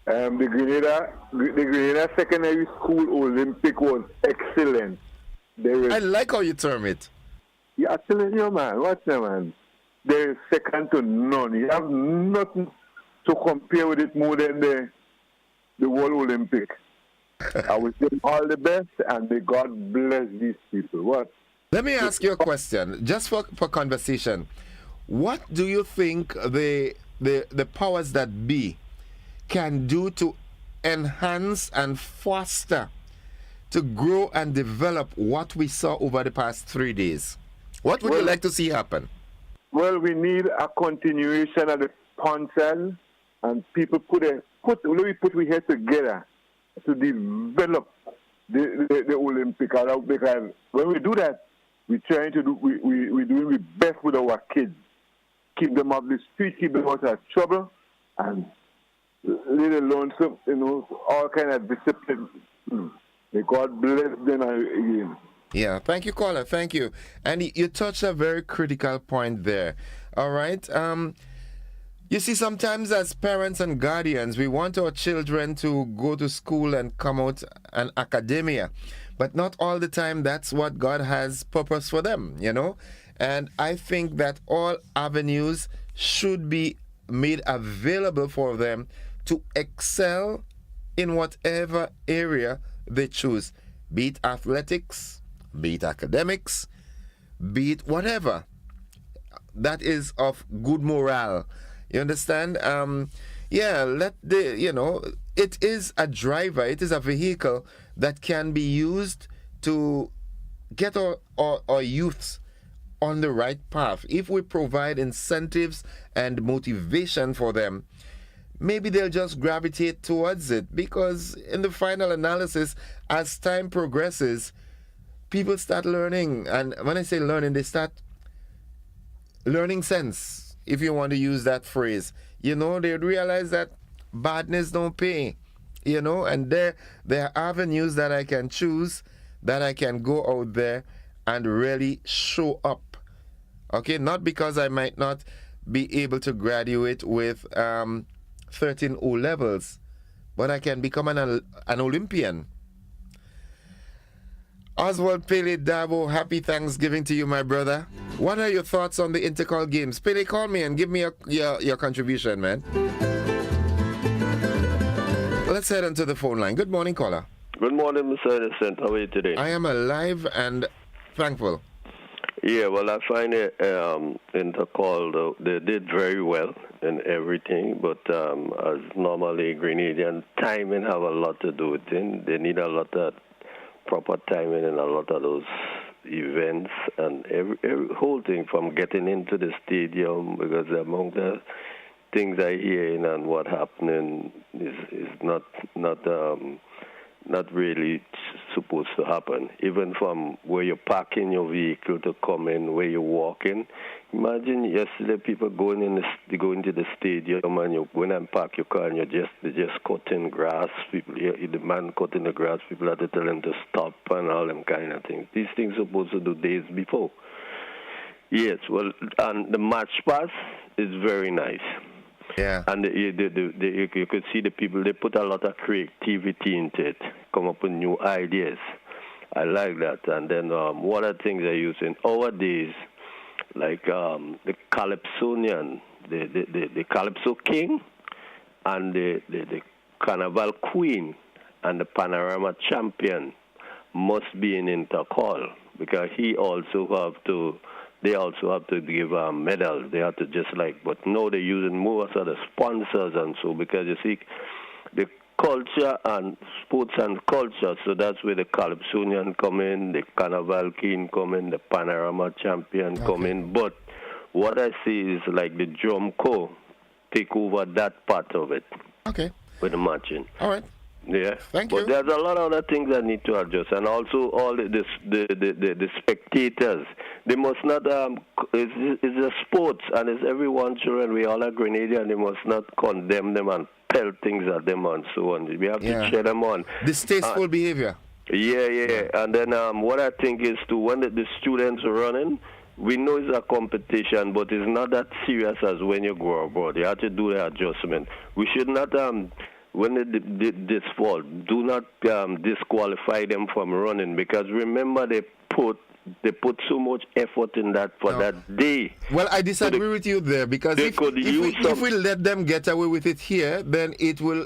the Grenada Secondary School Olympic was excellent. I like how you term it. Yeah, I'm telling you, man. Watch that, man. There is second to none. You have nothing to compare with it more than the World Olympic. I wish them all the best, and may God bless these people. What? Let me ask you a question, just for conversation. What do you think the powers that be can do to enhance and foster, to grow and develop what we saw over the past 3 days? What would you like to see happen? Well, we need a continuation of the council, and people put we head together to develop the Olympic. Because when we do that, we're doing the best with our kids. Keep them off the street, keep them out of trouble, and let alone some, all kind of discipline. May God bless them again. Yeah, thank you, caller. Thank you. And you touched a very critical point there. All right. You see, sometimes as parents and guardians, we want our children to go to school and come out an academia. But not all the time that's what God has purpose for them, And I think that all avenues should be made available for them to excel in whatever area they choose, be it athletics, be it academics, be it whatever that is of good morale. You understand? It is a driver, it is a vehicle that can be used to get our youths on the right path. If we provide incentives and motivation for them, maybe they'll just gravitate towards it, because in the final analysis, as time progresses, people start learning. And when I say learning, they start learning sense, if you want to use that phrase. They realize that badness don't pay, and there are avenues that I can choose, that I can go out there and really show up. Okay, not because I might not be able to graduate with 13 O levels, but I can become an Olympian. Oswald Pele Dabo, happy Thanksgiving to you, my brother. What are your thoughts on the Intercall games? Pele, call me and give me your contribution, man. Let's head onto the phone line. Good morning, caller. Good morning, Mr. Innocent. How are you today? I am alive and thankful. Yeah, well, I find it Intercall, they did very well in everything, but as normally Grenadian, timing have a lot to do with it. They need a lot of proper timing in a lot of those events, and every whole thing from getting into the stadium, because among the things I hear and what happening is not really supposed to happen. Even from where you're parking your vehicle to come in, where you're walking. Imagine yesterday people going into the stadium and you go in and park your car and they're just cutting grass. The man cutting the grass, people have to tell him to stop and all them kind of things. These things are supposed to do days before. Yes, well, and the match pass is very nice. Yeah. And you could see the people, they put a lot of creativity into it, come up with new ideas. I like that. And then what are things I use in our days, like the Calypsonian, the Calypso King, and the Carnival Queen, and the Panorama Champion must be in Intercall, because they also have to give medals. They have to but now they're using more of the sponsors and so, because you see, the culture and sports and culture, so that's where the Calypsonian come in, the Carnival King come in, the Panorama Champion come in. But what I see is like the Drum Co take over that part of it. Okay. With the matching. All right. Yeah, Thank but you. there's a lot of other things that need to adjust, and also all the spectators. They must not. It's a sports, and it's everyone's children. We all are Grenadian. They must not condemn them and pelt things at them and so on. We have to cheer them on. Distasteful behavior. Yeah. And then what I think is when the students are running, we know it's a competition, but it's not that serious as when you go abroad. You have to do the adjustment. We should not, when they this fall, do not disqualify them from running, because remember they put so much effort in that for that day. Well, I disagree with you there, because if we let them get away with it here, then it will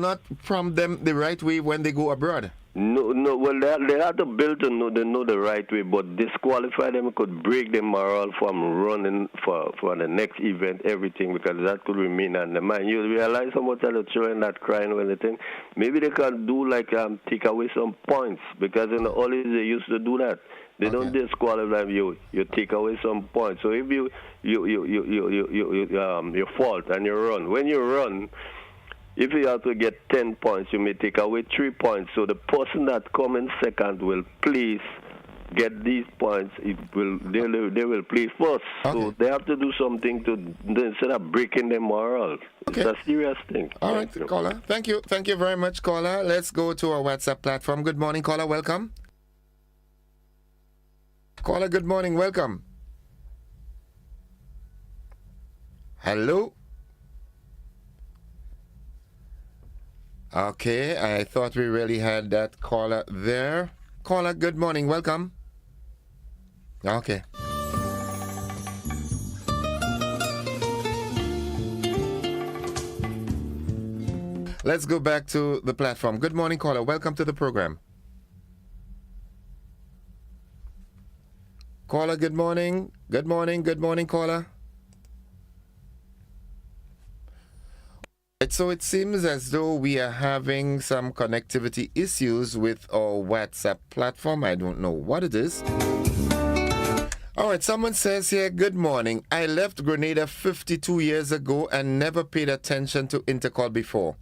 not prompt them the right way when they go abroad. No. Well, they have to build to know the right way, but disqualify them could break their morale from running for the next event, everything, because that could remain on the mind. You realize how much of the children that crying when they think maybe they can do like take away some points, because in the holidays they used to do that. They don't disqualify you take away some points. So if you fault and you run, when you run, if you have to get 10 points, you may take away 3 points. So the person that come in second will please get these points. They will please first. So they have to do something instead of breaking their morale. It's a serious thing. All right, caller. Thank you very much, caller. Let's go to our WhatsApp platform. Good morning, caller. Welcome. Caller, good morning. Welcome. Hello. Okay, I thought we really had that caller there. Caller, good morning. Welcome. Okay. Let's go back to the platform. Good morning, caller. Welcome to the program. Caller, good morning. Good morning, caller. So it seems as though we are having some connectivity issues with our WhatsApp platform. I don't know what it is. All right, someone says here, good morning. I left Grenada 52 years ago and never paid attention to Intercall before.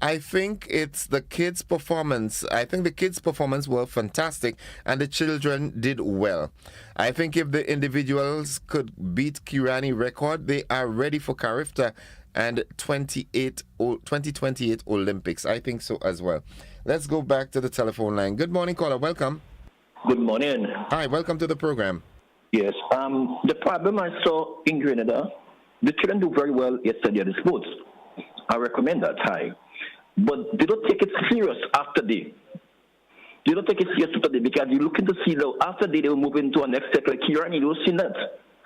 I think it's the kids' performance. I think the kids' performance were fantastic and the children did well. I think if the individuals could beat Kirani record, they are ready for Carifta and 2028 Olympics. I think so as well. Let's go back to the telephone line. Good morning, caller. Welcome. Good morning. Hi, welcome to the program. Yes. The problem I saw in Grenada, the children do very well yesterday at the sports. I recommend that high. But they don't take it serious after day. They don't take it serious after day, because you're looking to see that after they will move into a next step like Kieran, you don't see that.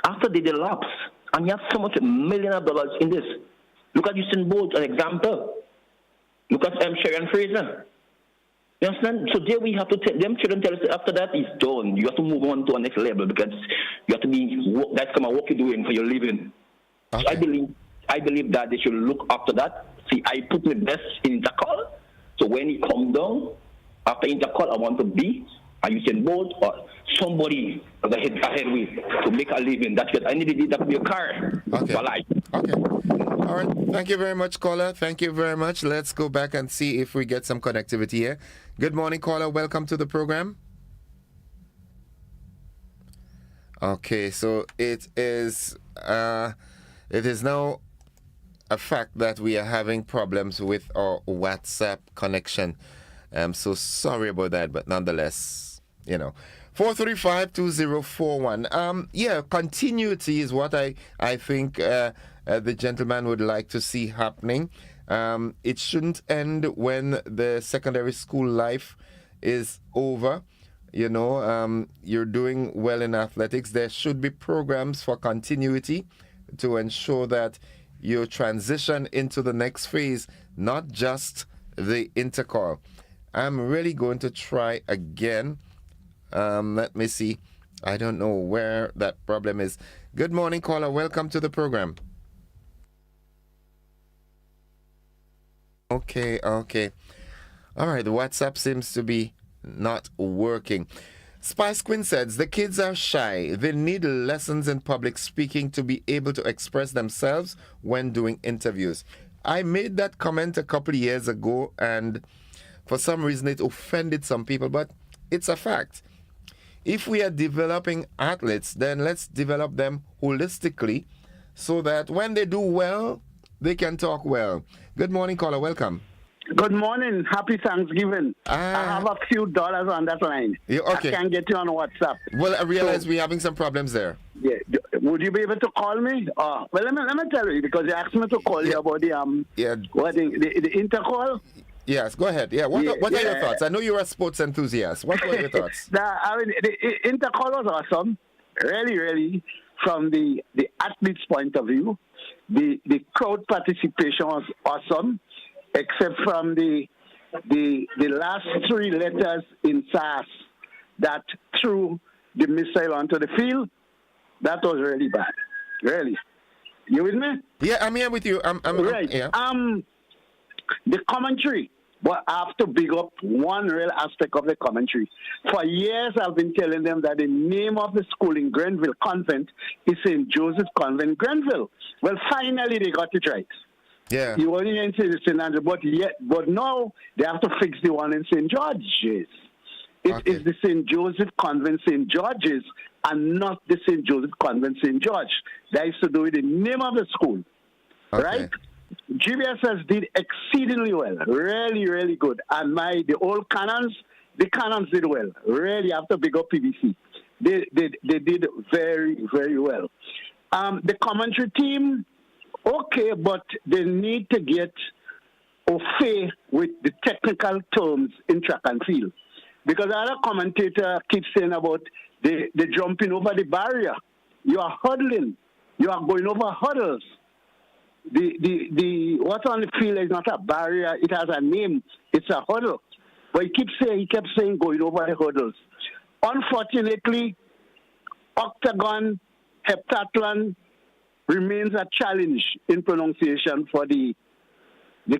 After they lapse. And you have so much $1 million in this. Look at Usain Bolt, an example. Look at Sharon Fraser. You understand? So there we have to tell them children tell us after that is done. You have to move on to a next level, because you have to be that's kind of what you're doing for your living. Okay. So I believe that they should look after that. See, I put my best in Intercall. So when he comes down, after Intercall, I want to be a Usain Bolt or somebody ahead with to make a living. That's what I needed. That could be a car for life. Okay. All right. Thank you very much, caller. Thank you very much. Let's go back and see if we get some connectivity here. Good morning, caller. Welcome to the program. Okay, so it is now a fact that we are having problems with our WhatsApp connection. I'm so sorry about that, but nonetheless, 435-2041. Continuity is what I think the gentleman would like to see happening. It shouldn't end when the secondary school life is over. You're doing well in athletics. There should be programs for continuity to ensure that you transition into the next phase, not just the Intercall. I'm really going to try again. Let me see. I don't know where that problem is. Good morning, caller. Welcome to the program. Okay. All right, the WhatsApp seems to be not working. Spice Queen says, the kids are shy. They need lessons in public speaking to be able to express themselves when doing interviews. I made that comment a couple of years ago, and for some reason it offended some people, but it's a fact. If we are developing athletes, then let's develop them holistically so that when they do well, they can talk well. Good morning, caller. Welcome. Good morning. Happy Thanksgiving. I have a few dollars on that line. Yeah, okay. I can't get you on WhatsApp. Well, I realize we're having some problems there. Yeah. Would you be able to call me? Well, let me tell you, because you asked me to call you about the the intercall. Yes, go ahead. Yeah, what are your thoughts? I know you're a sports enthusiast. What were your thoughts? The intercall was awesome. Really, really, from the athlete's point of view. The crowd participation was awesome, except from the last three letters in SAS that threw the missile onto the field. That was really bad. Really. You with me? Yeah, I'm here with you. I'm right. Yeah. The commentary. But I have to big up one real aspect of the commentary. For years, I've been telling them that the name of the school in Grenville Convent is St. Joseph Convent, Grenville. Well, finally, they got it right. Yeah. You only didn't say the St. Andrew, but now they have to fix the one in St. George's. It is the St. Joseph Convent, St. George's, and not the St. Joseph Convent, St. George. That is to do with the name of the school, right? GBSS did exceedingly well, really, really good. And the old Cannons did well. Really, after big up PBC, they did very, very well. The commentary team, okay, but they need to get au fait with the technical terms in track and field. Because other commentator keeps saying about the jumping over the barrier. You are huddling. You are going over hurdles. The what's on the field is not a barrier. It has a name. It's a hurdle. But he kept saying going over the hurdles. Unfortunately, octagon, heptathlon remains a challenge in pronunciation for the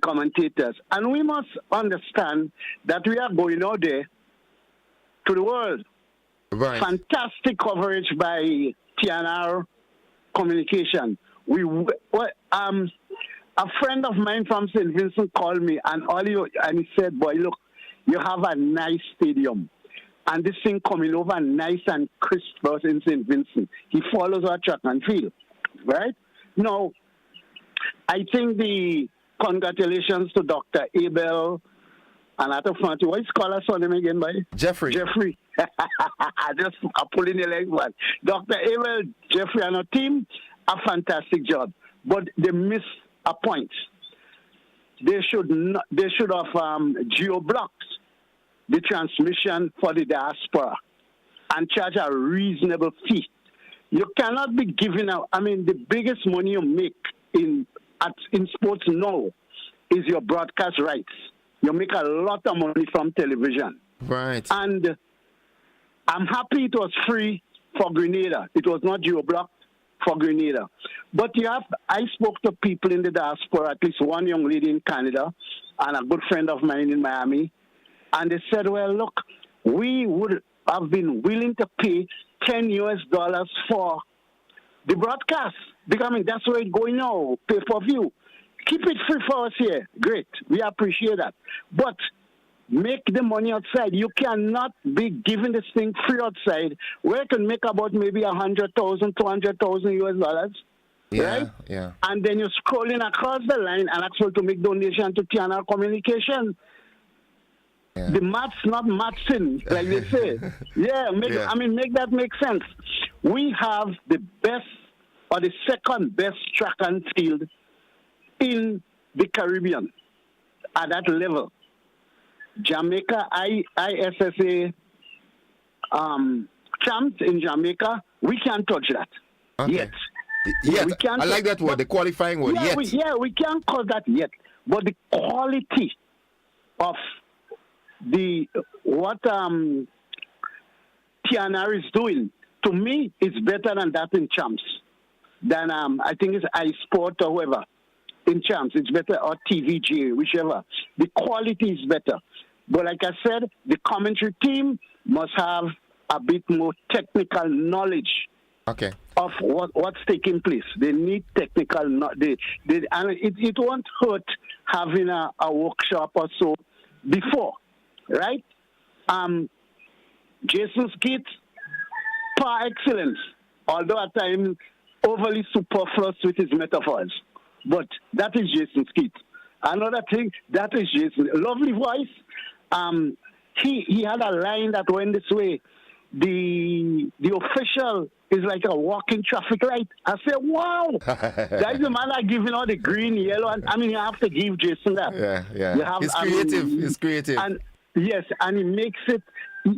commentators. And we must understand that we are going out there to the world. Right. Fantastic coverage by TNR Communication. A friend of mine from St. Vincent called me and he said, boy, look, you have a nice stadium. And this thing coming over nice and crisp for us in St. Vincent. He follows our track and field, right? Now, I think the congratulations to Dr. Abel and out of front, what is scholar son name again, boy? Jeffrey. Just pulling your leg, man. Dr. Abel, Jeffrey, and our team, a fantastic job. But they missed a point. They should have geo-blocked the transmission for the diaspora and charge a reasonable fee. You cannot be giving out. I mean, the biggest money you make in sports now is your broadcast rights. You make a lot of money from television. Right. And I'm happy it was free for Grenada. It was not geo-blocked for Grenada. But I spoke to people in the diaspora, at least one young lady in Canada and a good friend of mine in Miami, and they said, well, look, we would have been willing to pay $10 for the broadcast. Because, I mean, that's where it's going now, pay per view. Keep it free for us here. Great. We appreciate that. But make the money outside. You cannot be giving this thing free outside where it can make about maybe $100,000, $200,000 US, right? Yeah. And then you're scrolling across the line and ask to make donation to TNR Communication. Yeah. The math's not mathsing, like they say. Make that make sense. We have the best or the second best track and field in the Caribbean at that level. Jamaica, ISSA champs in Jamaica, we can't touch that yet. Yet. I like that word, the qualifying word, yet. We can't call that yet. But the quality of what TNR is doing, to me, is better than that in champs. Than I think it's iSport or whoever. In champs, it's better, or TVG, whichever. The quality is better. But like I said, the commentary team must have a bit more technical knowledge of what's taking place. They need technical, and it won't hurt having a workshop or so before, right? Jason Skeet, par excellence, although at times overly superfluous with his metaphors. But that is Jason Skeet. Another thing, that is Jason. Lovely voice. He had a line that went this way. The official is like a walking traffic light. I said, wow, that is the man that giving all the green, yellow. And I mean, you have to give Jason that. Yeah. He's creative. He's creative. And yes, and he makes it,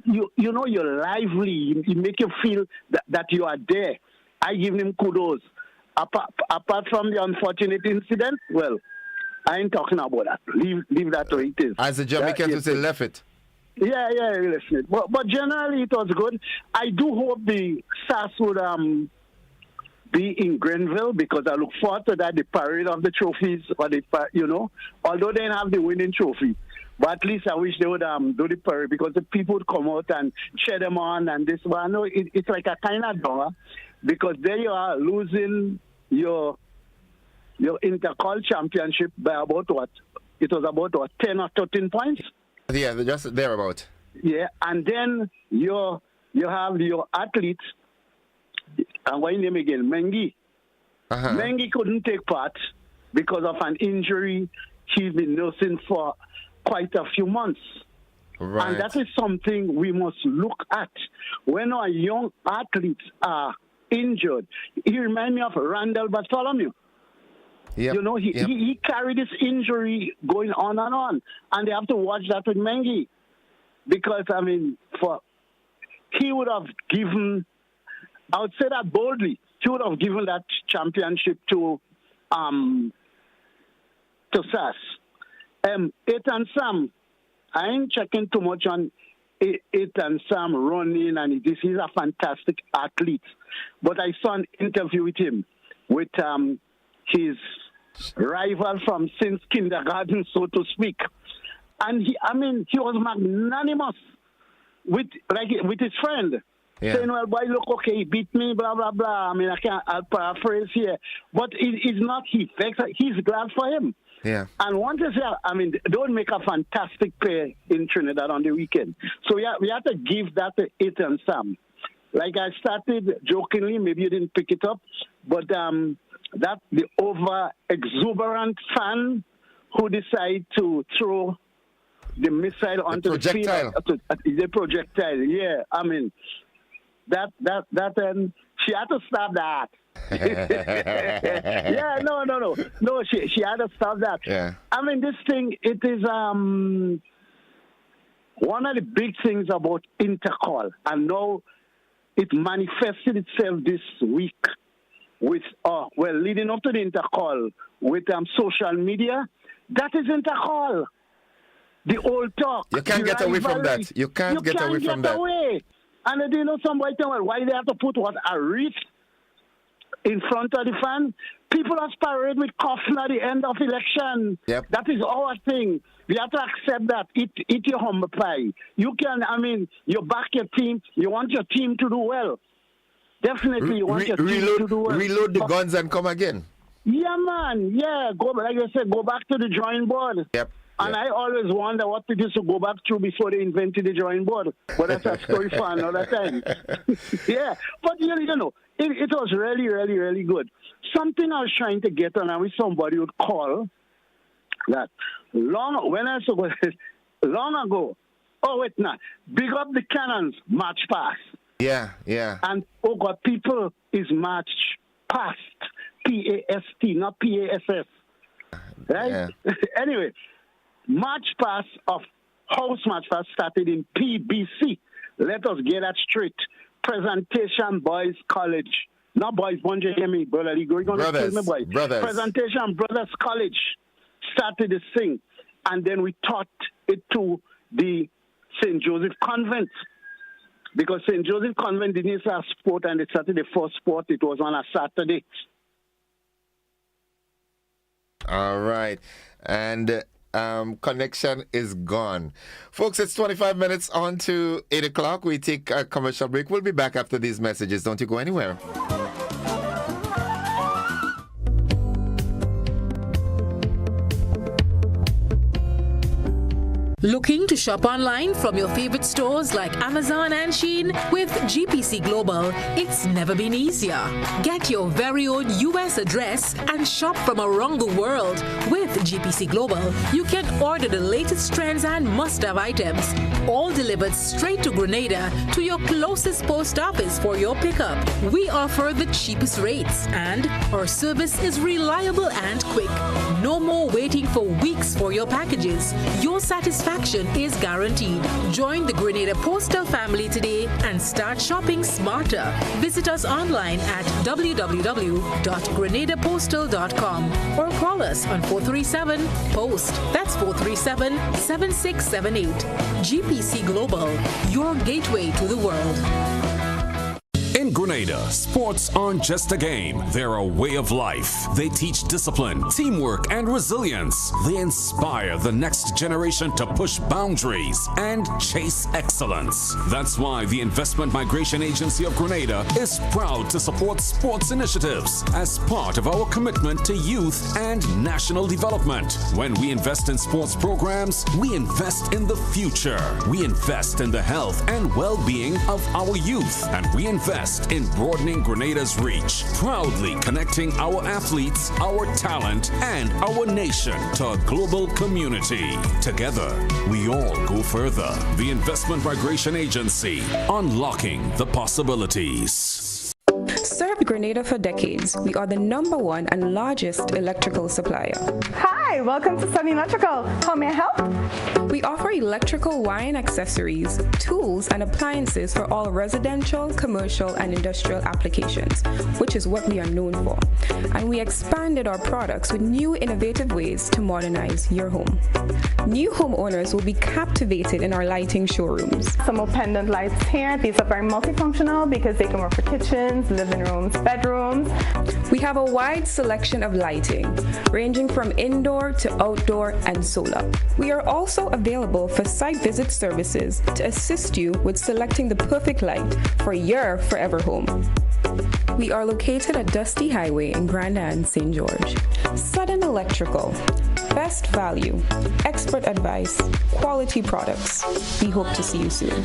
you know, you're lively. He make you feel that you are there. I give him kudos. Apart from the unfortunate incident, well, I ain't talking about that. Leave that where it is. As the Jamaicans would say, left it. Yeah, listen. But generally, it was good. I do hope the SAS would be in Grenville because I look forward to that, the parade of the trophies, or although they didn't have the winning trophy. But at least I wish they would do the parade because the people would come out and cheer them on and this one. I know it's like a kind of dollar because there you are losing your intercall championship by about what? It was about 10 or 13 points. Yeah, just thereabout. Yeah, and then you have your athletes, and what's his name again? Mengi. Mengi couldn't take part because of an injury he's been nursing for quite a few months. Right. And that is something we must look at. When our young athletes are injured, he reminds me of Randall Bartholomew. Yep. You know, he carried this injury going on, and they have to watch that with Mengi. Because, I mean, he would have given, I would say that boldly, he would have given that championship to SAS. Ethan Sam, I ain't checking too much on Ethan Sam running, and he's a fantastic athlete. But I saw an interview with him, with his rival from since kindergarten, so to speak. And he was magnanimous with his friend. Yeah. Saying, well, boy, look, okay, he beat me, blah, blah, blah. I mean, I'll paraphrase here. But he's not, he's glad for him. Yeah. And once you say, I mean, they would make a fantastic pair in Trinidad on the weekend. So we have to give that to Ethan Sam. Like I started jokingly, maybe you didn't pick it up, but that the over-exuberant fan who decide to throw the missile onto the field. The projectile, yeah. I mean, that she had to stop that. Yeah, no, she had to stop that. Yeah. I mean, this thing, it is one of the big things about intercall, and now it manifested itself this week with, leading up to the intercall with social media. That is intercall. The old talk. You can't get away from that. You can't get away from that. And do you know somebody tell me why they have to put a wreath in front of the fan? People are parade with coffin at the end of election. Yep. That is our thing. We have to accept that. Eat your humble pie. You can, you back your team. You want your team to do well. Definitely you want your team to do well. Reload the guns and come again. Yeah, man. Yeah, like I said, go back to the drawing board. Yep. And I always wonder what people used to go back to before they invented the drawing board. But that's a story for another time. Yeah. But, you know, it was really, really, really good. Something I was trying to get on, I wish somebody would call that long ago. Oh, wait, now. Big up the Cannons March Past. Yeah. And, oh, God, people is March Past. P-A-S-T, not P-A-S-S. Right? Yeah. Anyway. March Past House March Past started in PBC. Let us get that straight. Presentation Boys College. Not Boys, Bonja, hear me, brother. You're going to kill me, boy. Brothers. Presentation Brothers College started this thing. And then we taught it to the St. Joseph Convent. Because St. Joseph Convent didn't have sport, and they started the first sport. It was on a Saturday. All right. And connection is gone. Folks, it's 25 minutes on to 8 o'clock. We take a commercial break. We'll be back after these messages. Don't you go anywhere. Looking to shop online from your favorite stores like Amazon and Shein? With GPC Global, it's never been easier. Get your very own US address and shop from around the world. With GPC Global, you can order the latest trends and must-have items, all delivered straight to Grenada to your closest post office for your pickup. We offer the cheapest rates, and our service is reliable and quick. No more waiting for weeks for your packages. Your satisfaction is guaranteed. Join the Grenada Postal family today and start shopping smarter. Visit us online at www.grenadapostal.com or call us on 437-POST. That's 437-7678. GPC Global, your gateway to the world. In Grenada, sports aren't just a game, they're a way of life. They teach discipline, teamwork, and resilience. They inspire the next generation to push boundaries and chase excellence. That's why the Investment Migration Agency of Grenada is proud to support sports initiatives as part of our commitment to youth and national development. When we invest in sports programs, we invest in the future. We invest in the health and well-being of our youth, and we invest in broadening Grenada's reach, proudly connecting our athletes, our talent, and our nation to a global community. Together, we all go further. The Investment Migration Agency, unlocking the possibilities. Served Grenada for decades, we are the #1 and largest electrical supplier. Hi, welcome to Sun Electrical. How may I help? We offer electrical wire and accessories, tools, and appliances for all residential, commercial, and industrial applications, which is what we are known for. And we expanded our products with new innovative ways to modernize your home. New homeowners will be captivated in our lighting showrooms. Some more pendant lights here. These are very multifunctional because they can work for kitchens, living rooms, bedrooms. We have a wide selection of lighting, ranging from indoor to outdoor and solar. We are also available for site visit services to assist you with selecting the perfect light for your forever home. We are located at Dusty Highway in Grenada, St. George. Sudden Electrical. Best value, expert advice, quality products. We hope to see you soon.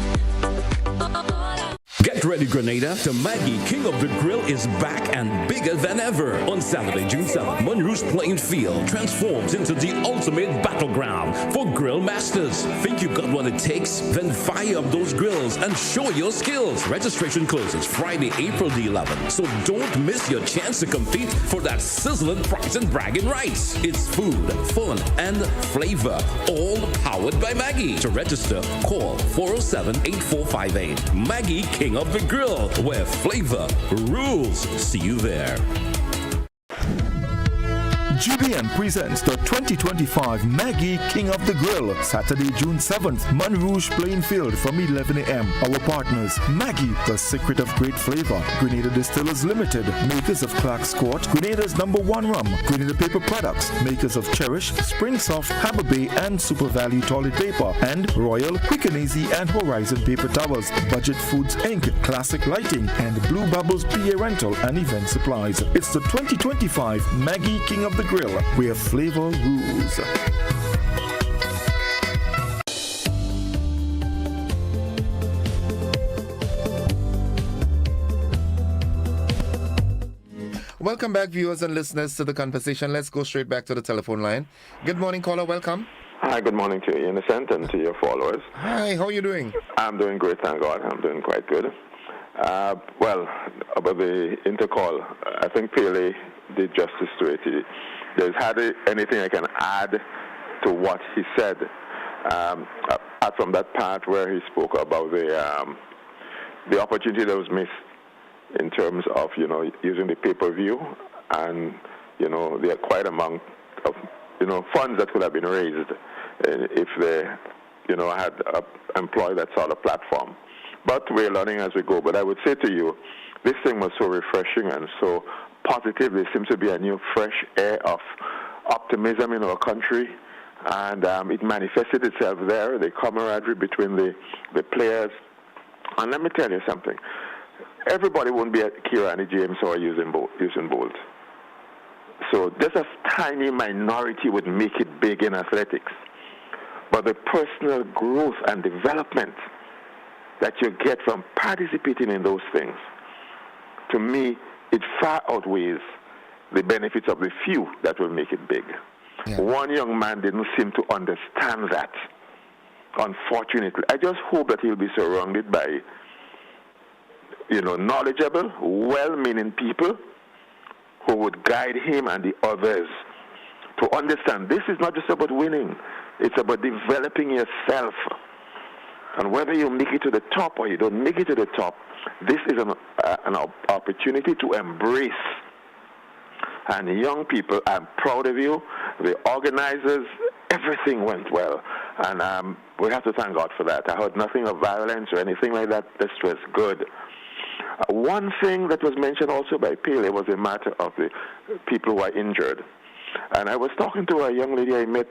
Get ready, Grenada. The Maggie King of the Grill is back and bigger than ever. On Saturday, June 7th, Monroe's playing field transforms into the ultimate battleground for grill masters. Think you got what it takes? Then fire up those grills and show your skills. Registration closes Friday, April the 11th, so don't miss your chance to compete for that sizzling prize and bragging rights. It's food, fun, and flavor, all powered by Maggie. To register, call 407-8458. Maggie King of the Grill, where flavor rules. See you there. GBM presents the 2025 Maggie King of the Grill, Saturday, June 7th, Monrouge Plain Field from 11 a.m. Our partners, Maggie, the secret of great flavor, Grenada Distillers Limited, makers of Clark's Court, Grenada's #1 rum, Grenada Paper Products, makers of Cherish, Spring Soft, Harbour Bay, and Super Value Toilet Paper, and Royal, Quick and Easy, and Horizon Paper Towels, Budget Foods Inc., Classic Lighting, and Blue Bubbles PA Rental and Event Supplies. It's the 2025 Maggie King of the Grill, where flavor rules. Welcome back, viewers and listeners, to the conversation. Let's go straight back to the telephone line. Good morning, caller. Welcome. Hi, good morning to you, Innocent, and to your followers. Hi, how are you doing? I'm doing great, thank God. I'm doing quite good. Well, about the intercall, I think Pele did justice to it. There's hardly anything I can add to what he said, apart from that part where he spoke about the opportunity that was missed in terms of, using the pay-per-view, and, there are quite amount of, funds that could have been raised if they, had employed that sort of platform. But we're learning as we go. But I would say to you, this thing was so refreshing and so positive. There seems to be a new fresh air of optimism in our country, and it manifested itself there, the camaraderie between the players. And let me tell you something. Everybody won't be at Kirani James or Usain Bolt. So just a tiny minority would make it big in athletics. But but the personal growth and development that you get from participating in those things, to me, it far outweighs the benefits of the few that will make it big. Yeah. One young man didn't seem to understand that, unfortunately. I just hope that he'll be surrounded by, knowledgeable, well-meaning people who would guide him and the others to understand this is not just about winning. It's about developing yourself. And whether you make it to the top or you don't make it to the top, this is an opportunity to embrace. And young people, I'm proud of you. The organizers, everything went well. And we have to thank God for that. I heard nothing of violence or anything like that. This was good. One thing that was mentioned also by Pele was a matter of the people who are injured. And I was talking to a young lady I met.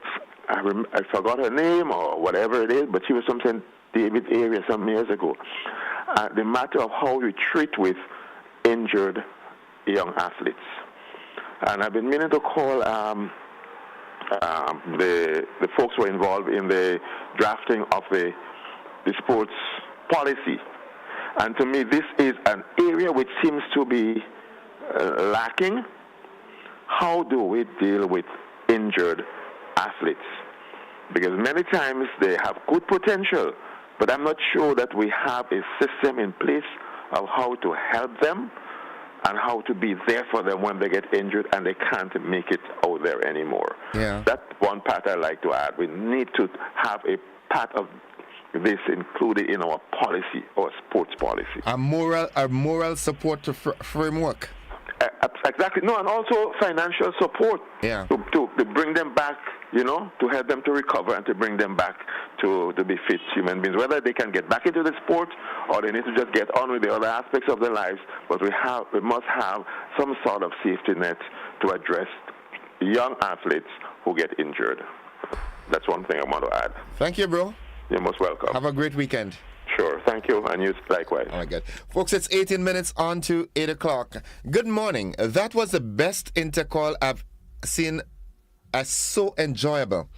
I forgot her name or whatever it is, but she was from St. David area some years ago. The matter of how you treat with injured young athletes. And I've been meaning to call the folks who are involved in the drafting of the sports policy. And to me, this is an area which seems to be lacking. How do we deal with injured athletes? Because many times they have good potential, but I'm not sure that we have a system in place of how to help them and how to be there for them when they get injured and they can't make it out there anymore. Yeah. That's one part I'd like to add. We need to have a part of this included in our policy, our sports policy. A moral support to framework. Exactly. No, and also financial support to bring them back, to help them to recover and to bring them back to be fit human beings. Whether they can get back into the sport or they need to just get on with the other aspects of their lives, but we must have some sort of safety net to address young athletes who get injured. That's one thing I want to add. Thank you, bro. You're most welcome. Have a great weekend. Sure. Thank you. And you likewise. Oh, my God. Folks, it's 18 minutes on to 8 o'clock. Good morning. That was the best intercall I've seen as so enjoyable.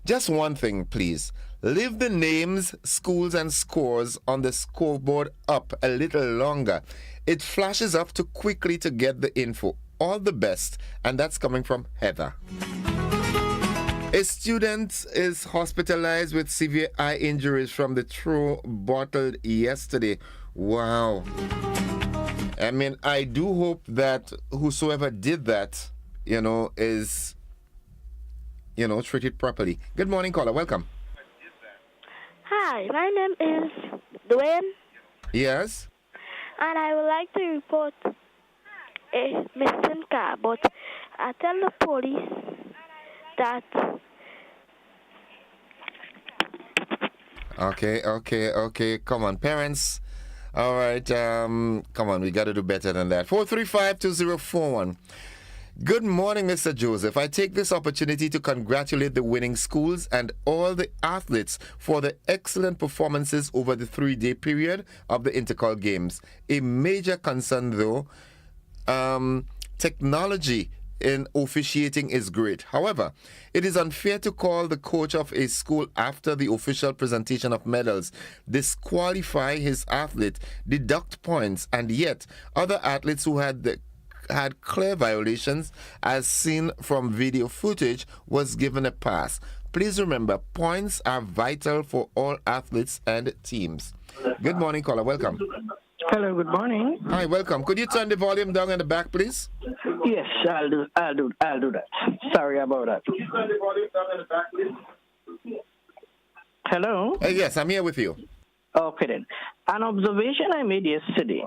Just one thing, please. Leave the names, schools, and scores on the scoreboard up a little longer. It flashes up too quickly to get the info. All the best. And that's coming from Heather. A student is hospitalized with severe eye injuries from the throw bottled yesterday. Wow. I mean, I do hope that whosoever did that, is, treated properly. Good morning, caller. Welcome. Hi, my name is Dwayne. Yes? And I would like to report a missing car, but I tell the police that... Okay. Come on, parents. All right, come on, we got to do better than that. 435-2041. Good morning, Mr. Joseph. I take this opportunity to congratulate the winning schools and all the athletes for the excellent performances over the 3-day period of the Intercall Games. A major concern, though, technology in officiating is great. However, it is unfair to call the coach of a school after the official presentation of medals, disqualify his athlete, deduct points, and yet other athletes who had clear violations, as seen from video footage, was given a pass. Please remember, points are vital for all athletes and teams. Good morning, caller. Welcome. Hello, good morning. Hi, welcome. Could you turn the volume down in the back, please? Yes, I'll do that. Sorry about that. Hello? Yes, I'm here with you. Okay, then. An observation I made yesterday.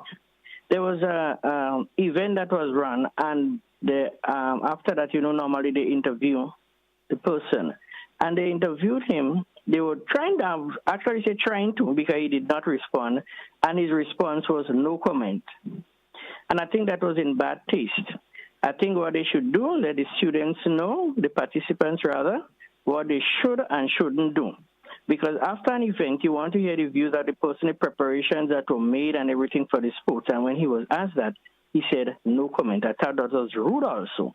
There was a event that was run, and after that, normally they interview the person. And they interviewed him. They were trying to, because he did not respond, and his response was no comment. And I think that was in bad taste. I think what they should do, let the students know, the participants rather, what they should and shouldn't do. Because after an event, you want to hear the views of the person, the preparations that were made and everything for the sports. And when he was asked that, he said no comment. I thought that was rude also.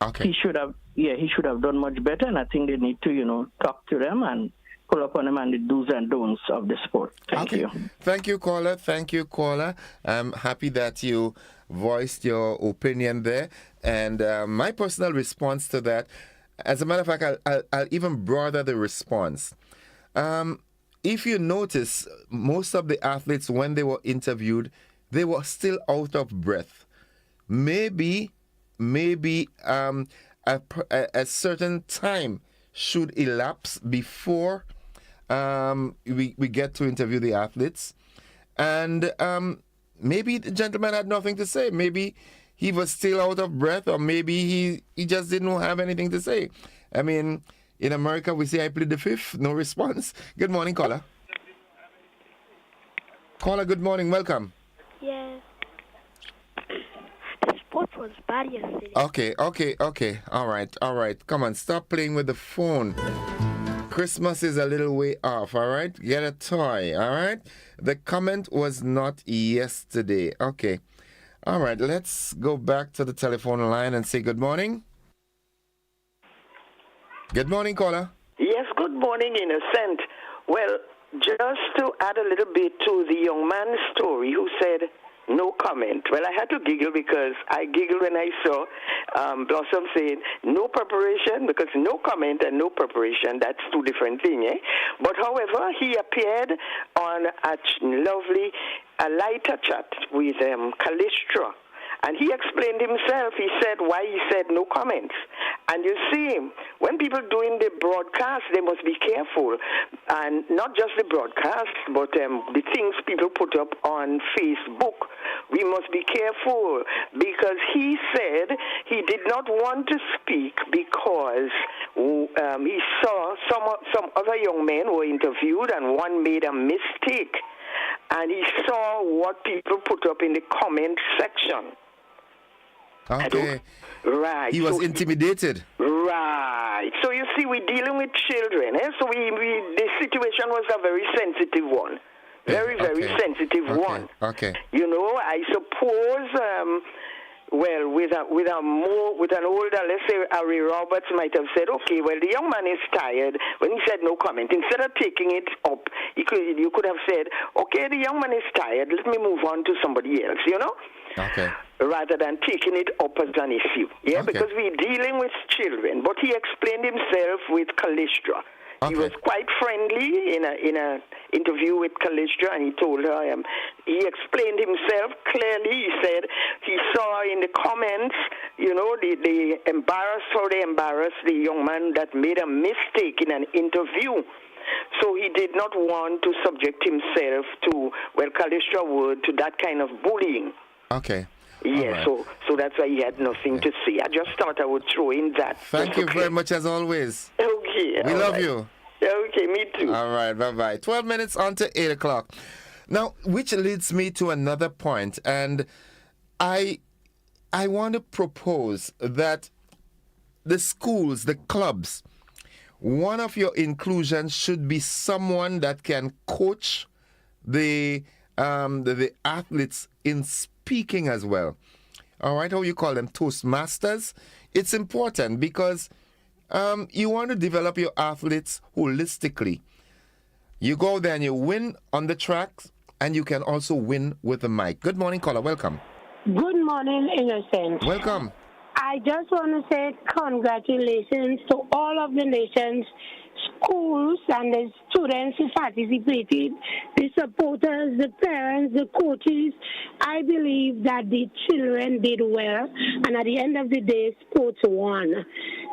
Okay. He should have done much better, and I think they need to, talk to them and pull up on them and the do's and don'ts of the sport. Thank you. Thank you, caller. Thank you, caller. I'm happy that you voiced your opinion there. And my personal response to that, as a matter of fact, I'll even broaden the response. If you notice, most of the athletes, when they were interviewed, they were still out of breath. Maybe a certain time should elapse before we get to interview the athletes. And maybe the gentleman had nothing to say. Maybe he was still out of breath, or maybe he just didn't have anything to say. I mean, in America, we say, I plead the fifth. No response. Good morning, caller. Caller, good morning. Welcome. Yes. The sport was bad yesterday. Okay. All right. Come on, stop playing with the phone. Christmas is a little way off, all right? Get a toy, all right? The comment was not yesterday. Okay. All right, let's go back to the telephone line and say good morning. Good morning, caller. Yes, good morning, Innocent. Well, just to add a little bit to the young man's story who said no comment. Well, I had to giggle because I giggled when I saw Blossom saying no preparation, because no comment and no preparation, that's two different things, eh? But however, he appeared on a lighter chat with Callistra. And he explained himself. He said why he said no comments. And you see, when people doing the broadcast, they must be careful. And not just the broadcast, but the things people put up on Facebook. We must be careful, because he said he did not want to speak because he saw some other young men were interviewed and one made a mistake. And he saw what people put up in the comment section. Okay. Right. He was intimidated. Right. So you see, we're dealing with children. Eh? So the situation was a very sensitive one. Very sensitive one. Okay. You know, I suppose, with an older, let's say Harry Roberts might have said, okay, well, the young man is tired. When he said no comment, instead of taking it up, you could have said, okay, the young man is tired. Let me move on to somebody else, you know? Okay. Rather than taking it up as an issue. Yeah, okay. Because we're dealing with children. But he explained himself with Callistra. Okay. He was quite friendly in a interview with Callistra, and he told her, he explained himself clearly. He said he saw in the comments, you know, they embarrassed the young man that made a mistake in an interview. So he did not want to subject himself to, well, Callistra would, to that kind of bullying. Okay. Yeah, right. So that's why he had nothing to say. I just thought I would throw in that. Thank you very much, as always. Okay. We love you. Okay, me too. All right, bye-bye. 12 minutes on to 8 o'clock. Now, which leads me to another point, and I want to propose that the schools, the clubs, one of your inclusions should be someone that can coach the athletes in speaking as well. All right, how you call them, Toastmasters? It's important because you want to develop your athletes holistically. You go there and you win on the tracks, and you can also win with the mic. Good morning, caller. Welcome. Good morning, Innocent. Welcome. I just want to say congratulations to all of the nation's schools and the students who participated, the supporters, the parents, the coaches. I believe that the children did well, and at the end of the day, sports won.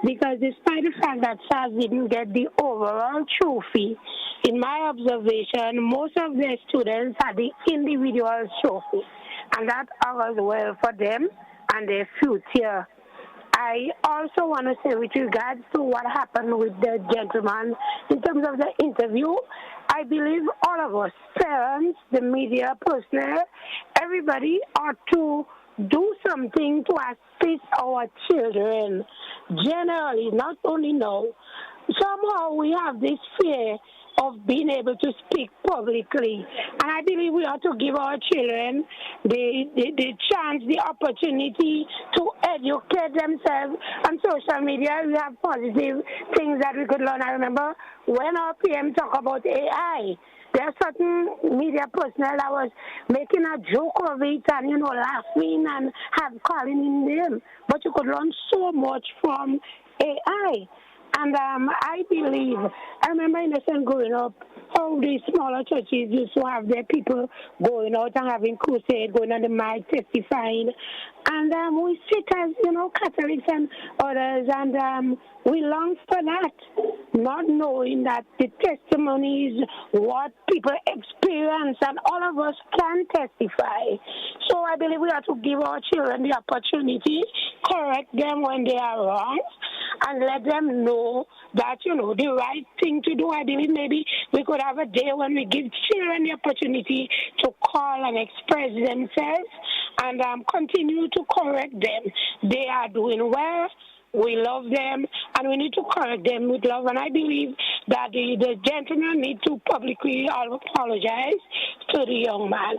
Because despite the fact that SARS didn't get the overall trophy, in my observation, most of their students had the individual trophy, and that augurs well for them and their future. I also want to say, with regards to what happened with the gentleman in terms of the interview, I believe all of us, parents, the media, personnel, everybody ought to do something to assist our children generally, not only now. Somehow we have this fear of being able to speak publicly. And I believe we ought to give our children the chance, the opportunity to educate themselves. On social media, we have positive things that we could learn. I remember when our PM talked about AI, there are certain media personnel that was making a joke of it and, laughing and calling in them. But you could learn so much from AI. And I remember innocent growing up, how the smaller churches used to have their people going out and having crusade, going on the mic, testifying. And we sit as, Catholics and others, and we long for that, not knowing that the testimony is what people experience, and all of us can testify. So I believe we have to give our children the opportunity, correct them when they are wrong, and let them know that, the right thing to do. I believe maybe we could have a day when we give children the opportunity to call and express themselves and continue to correct them. They are doing well. We love them, and we need to correct them with love. And I believe that the gentleman needs to publicly apologize to the young man.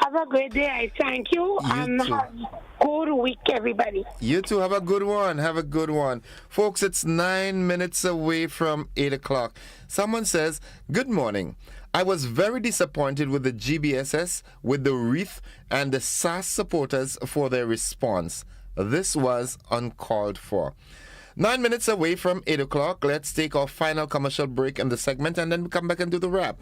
Have a great day. I thank you and too. have a good week, everybody. You too. Have a good one. Have a good one. Folks, it's 9 minutes away from 8 o'clock. Someone says, good morning. I was very disappointed with the GBSS, with the wreath, and the SAS supporters for their response. This was uncalled for. 9 minutes away from 8 o'clock. Let's take our final commercial break in the segment, and then we come back and do the wrap.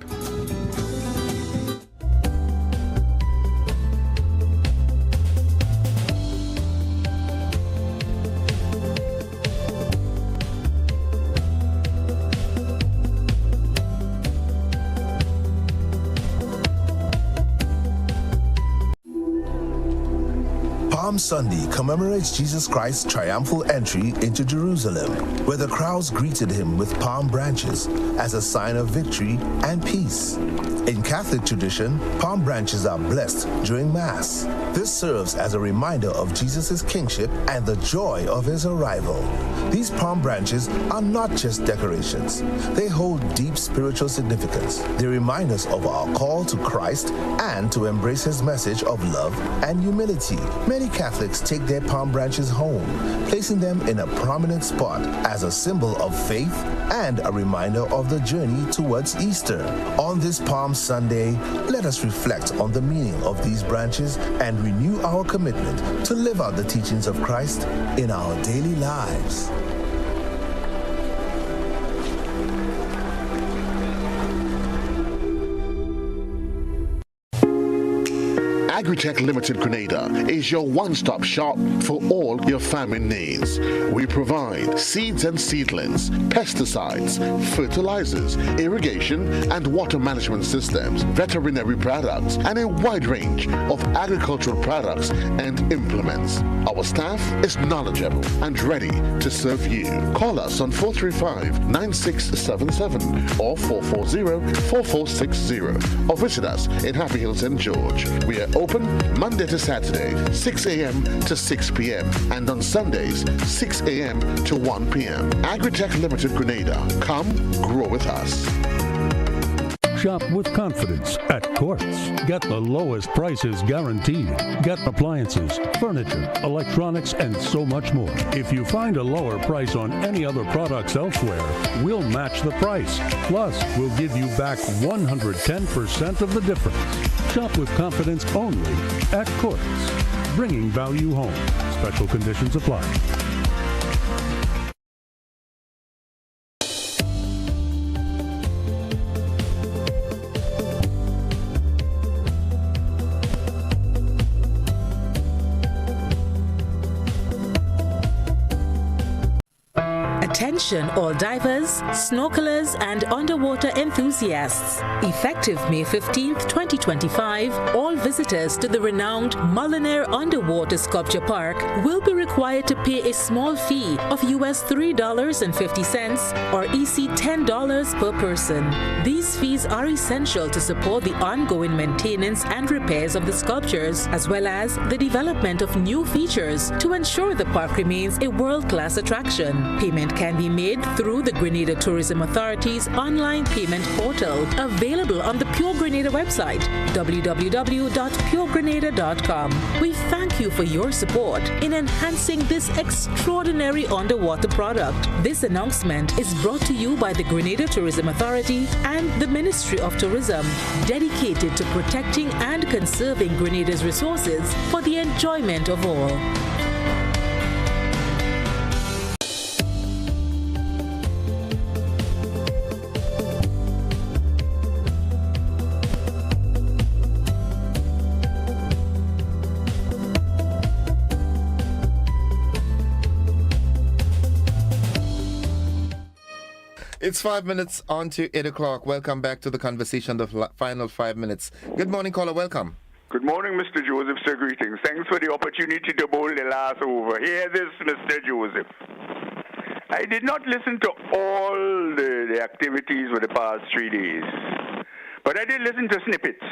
Palm Sunday commemorates Jesus Christ's triumphal entry into Jerusalem, where the crowds greeted him with palm branches as a sign of victory and peace. In Catholic tradition, palm branches are blessed during Mass. This serves as a reminder of Jesus' kingship and the joy of his arrival. These palm branches are not just decorations. They hold deep spiritual significance. They remind us of our call to Christ and to embrace his message of love and humility. Many Catholics take their palm branches home, placing them in a prominent spot as a symbol of faith and a reminder of the journey towards Easter. On this Palm Sunday, let us reflect on the meaning of these branches and renew our commitment to live out the teachings of Christ in our daily lives. Agritech Limited Grenada is your one-stop shop for all your farming needs. We provide seeds and seedlings, pesticides, fertilizers, irrigation and water management systems, veterinary products, and a wide range of agricultural products and implements. Our staff is knowledgeable and ready to serve you. Call us on 435-9677 or 440-4460 or visit us in Happy Hill, St. George. We are open Monday to Saturday, 6 a.m. to 6 p.m. and on Sundays, 6 a.m. to 1 p.m. Agritech Limited Grenada. Come grow with us. Shop with confidence at Quartz. Get the lowest prices guaranteed. Get appliances, furniture, electronics, and so much more. If you find a lower price on any other products elsewhere, we'll match the price. Plus, we'll give you back 110% of the difference. Shop with confidence only at Quartz. Bringing value home. Special conditions apply. Attention all divers, snorkelers and underwater enthusiasts. Effective May 15th, 2025, all visitors to the renowned Mullinair Underwater Sculpture Park will be required to pay a small fee of US $3.50 or EC $10 per person. These fees are essential to support the ongoing maintenance and repairs of the sculptures, as well as the development of new features to ensure the park remains a world-class attraction. Payment can be be made through the Grenada Tourism Authority's online payment portal, available on the Pure Grenada website, www.puregrenada.com. We thank you for your support in enhancing this extraordinary underwater product. This announcement is brought to you by the Grenada Tourism Authority and the Ministry of Tourism, dedicated to protecting and conserving Grenada's resources for the enjoyment of all. It's 5 minutes on to 8 o'clock. Welcome back to the conversation, the final 5 minutes. Good morning, caller. Welcome. Good morning, Mr. Joseph, sir. Greetings. Thanks for the opportunity to bowl the last over. Hear this, Mr. Joseph. I did not listen to all the activities for the past 3 days, but I did listen to snippets,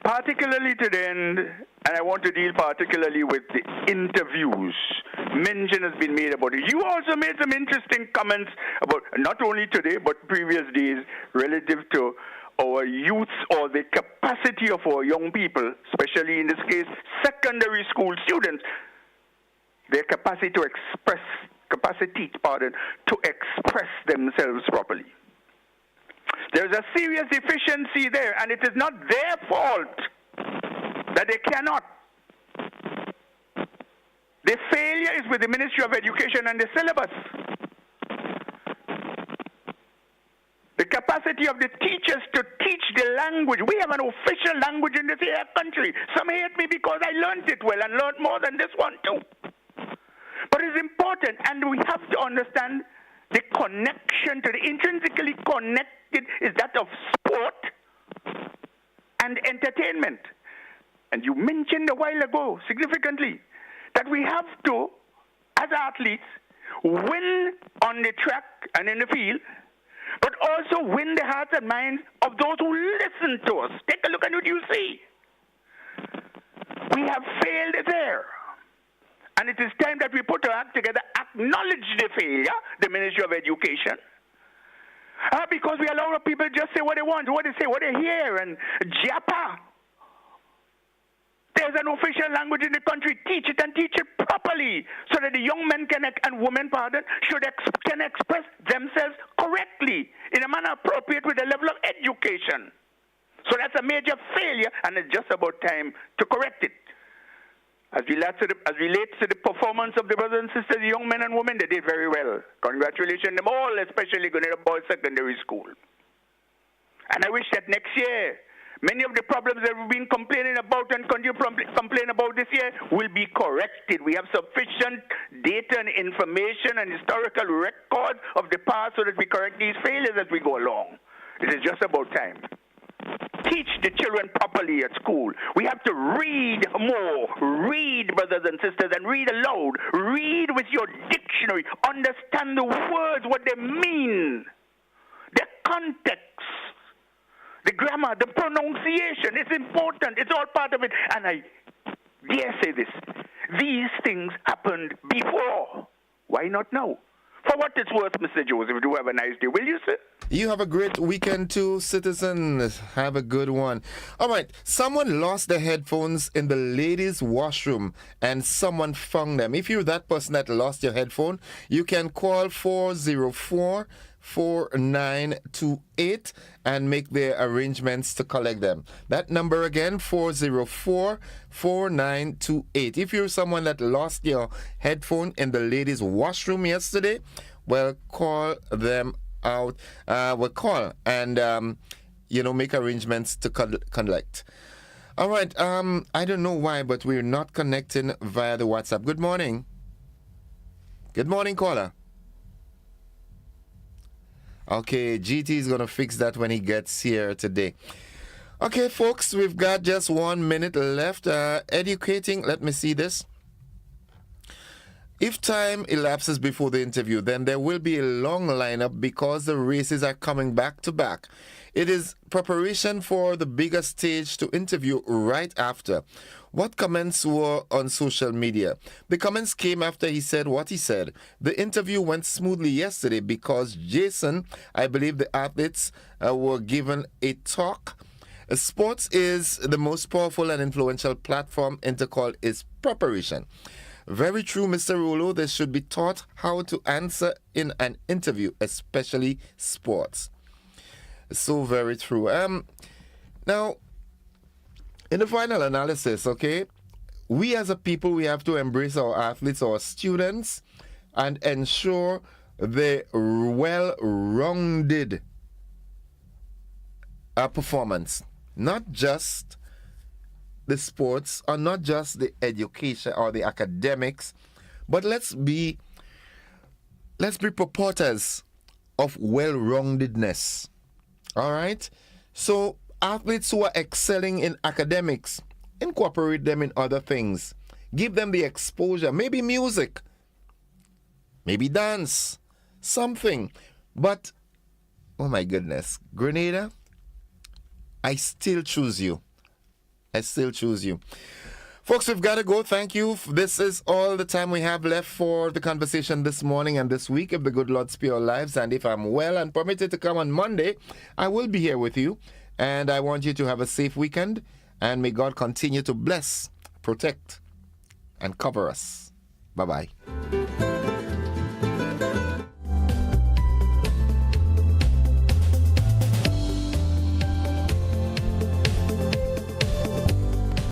particularly to the end, and I want to deal particularly with the interviews. Mention has been made about it. You also made some interesting comments about not only today, but previous days, relative to our youths or the capacity of our young people, especially in this case, secondary school students, their capacity to express themselves properly. There's a serious deficiency there, and it is not their fault that they cannot. The failure is with the Ministry of Education and the syllabus. The capacity of the teachers to teach the language. We have an official language in this here country. Some hate me because I learned it well and learned more than this one too. But it's important, and we have to understand the connection to the intrinsically connected is that of sport and entertainment. And you mentioned a while ago, significantly, that we have to, as athletes, win on the track and in the field, but also win the hearts and minds of those who listen to us. Take a look at what you see. We have failed there. And it is time that we put our act together, acknowledge the failure, the Ministry of Education, because we allow people just say what they want, what they say, what they hear, and japa. There's an official language in the country. Teach it and teach it properly so that the young men and women, can express themselves correctly in a manner appropriate with the level of education. So that's a major failure, and it's just about time to correct it. As relates to the performance of the brothers and sisters, the young men and women, they did very well. Congratulations to them all, especially Grenada Boys Secondary School. And I wish that next year, many of the problems that we've been complaining about and continue to complain about this year will be corrected. We have sufficient data and information and historical record of the past so that we correct these failures as we go along. It is just about time. Teach the children properly at school. We have to read more. Read, brothers and sisters, and read aloud. Read with your dictionary. Understand the words, what they mean. The context. The grammar, the pronunciation, it's important. It's all part of it. And I dare say this. These things happened before. Why not now? For what it's worth, Mr. Joseph, do have a nice day. Will you, sir? You have a great weekend too, citizens. Have a good one. All right. Someone lost their headphones in the ladies' washroom and someone found them. If you're that person that lost your headphone, you can call 404-4928 and make the arrangements to collect them. That number again, 404-4928. If you're someone that lost your headphone in the ladies' washroom yesterday, well, call them out. Call and make arrangements to collect. All right. I don't know why, but we're not connecting via the WhatsApp. Good morning. Good morning, caller. Okay, GT is going to fix that when he gets here today. Okay, folks, we've got just 1 minute left. Educating, let me see this. If time elapses before the interview, then there will be a long lineup because the races are coming back to back. It is preparation for the bigger stage to interview right after. What comments were on social media? The comments came after he said what he said. The interview went smoothly yesterday because Jason, I believe the athletes were given a talk. Sports is the most powerful and influential platform. Intercall is preparation. Very true, Mr. Rolo. They should be taught how to answer in an interview, especially sports. So very true. Now, in the final analysis, okay, we as a people, we have to embrace our athletes, our students, and ensure the well-rounded performance. Not just the sports, or not just the education or the academics, but let's be purporters of well-roundedness. All right? So athletes who are excelling in academics, incorporate them in other things. Give them the exposure, maybe music, maybe dance, something. But, oh my goodness, Grenada, I still choose you. I still choose you. Folks, we've got to go. Thank you. This is all the time we have left for the conversation this morning and this week. If the good Lord spare our lives, and if I'm well and permitted to come on Monday, I will be here with you. And I want you to have a safe weekend. And may God continue to bless, protect, and cover us. Bye-bye.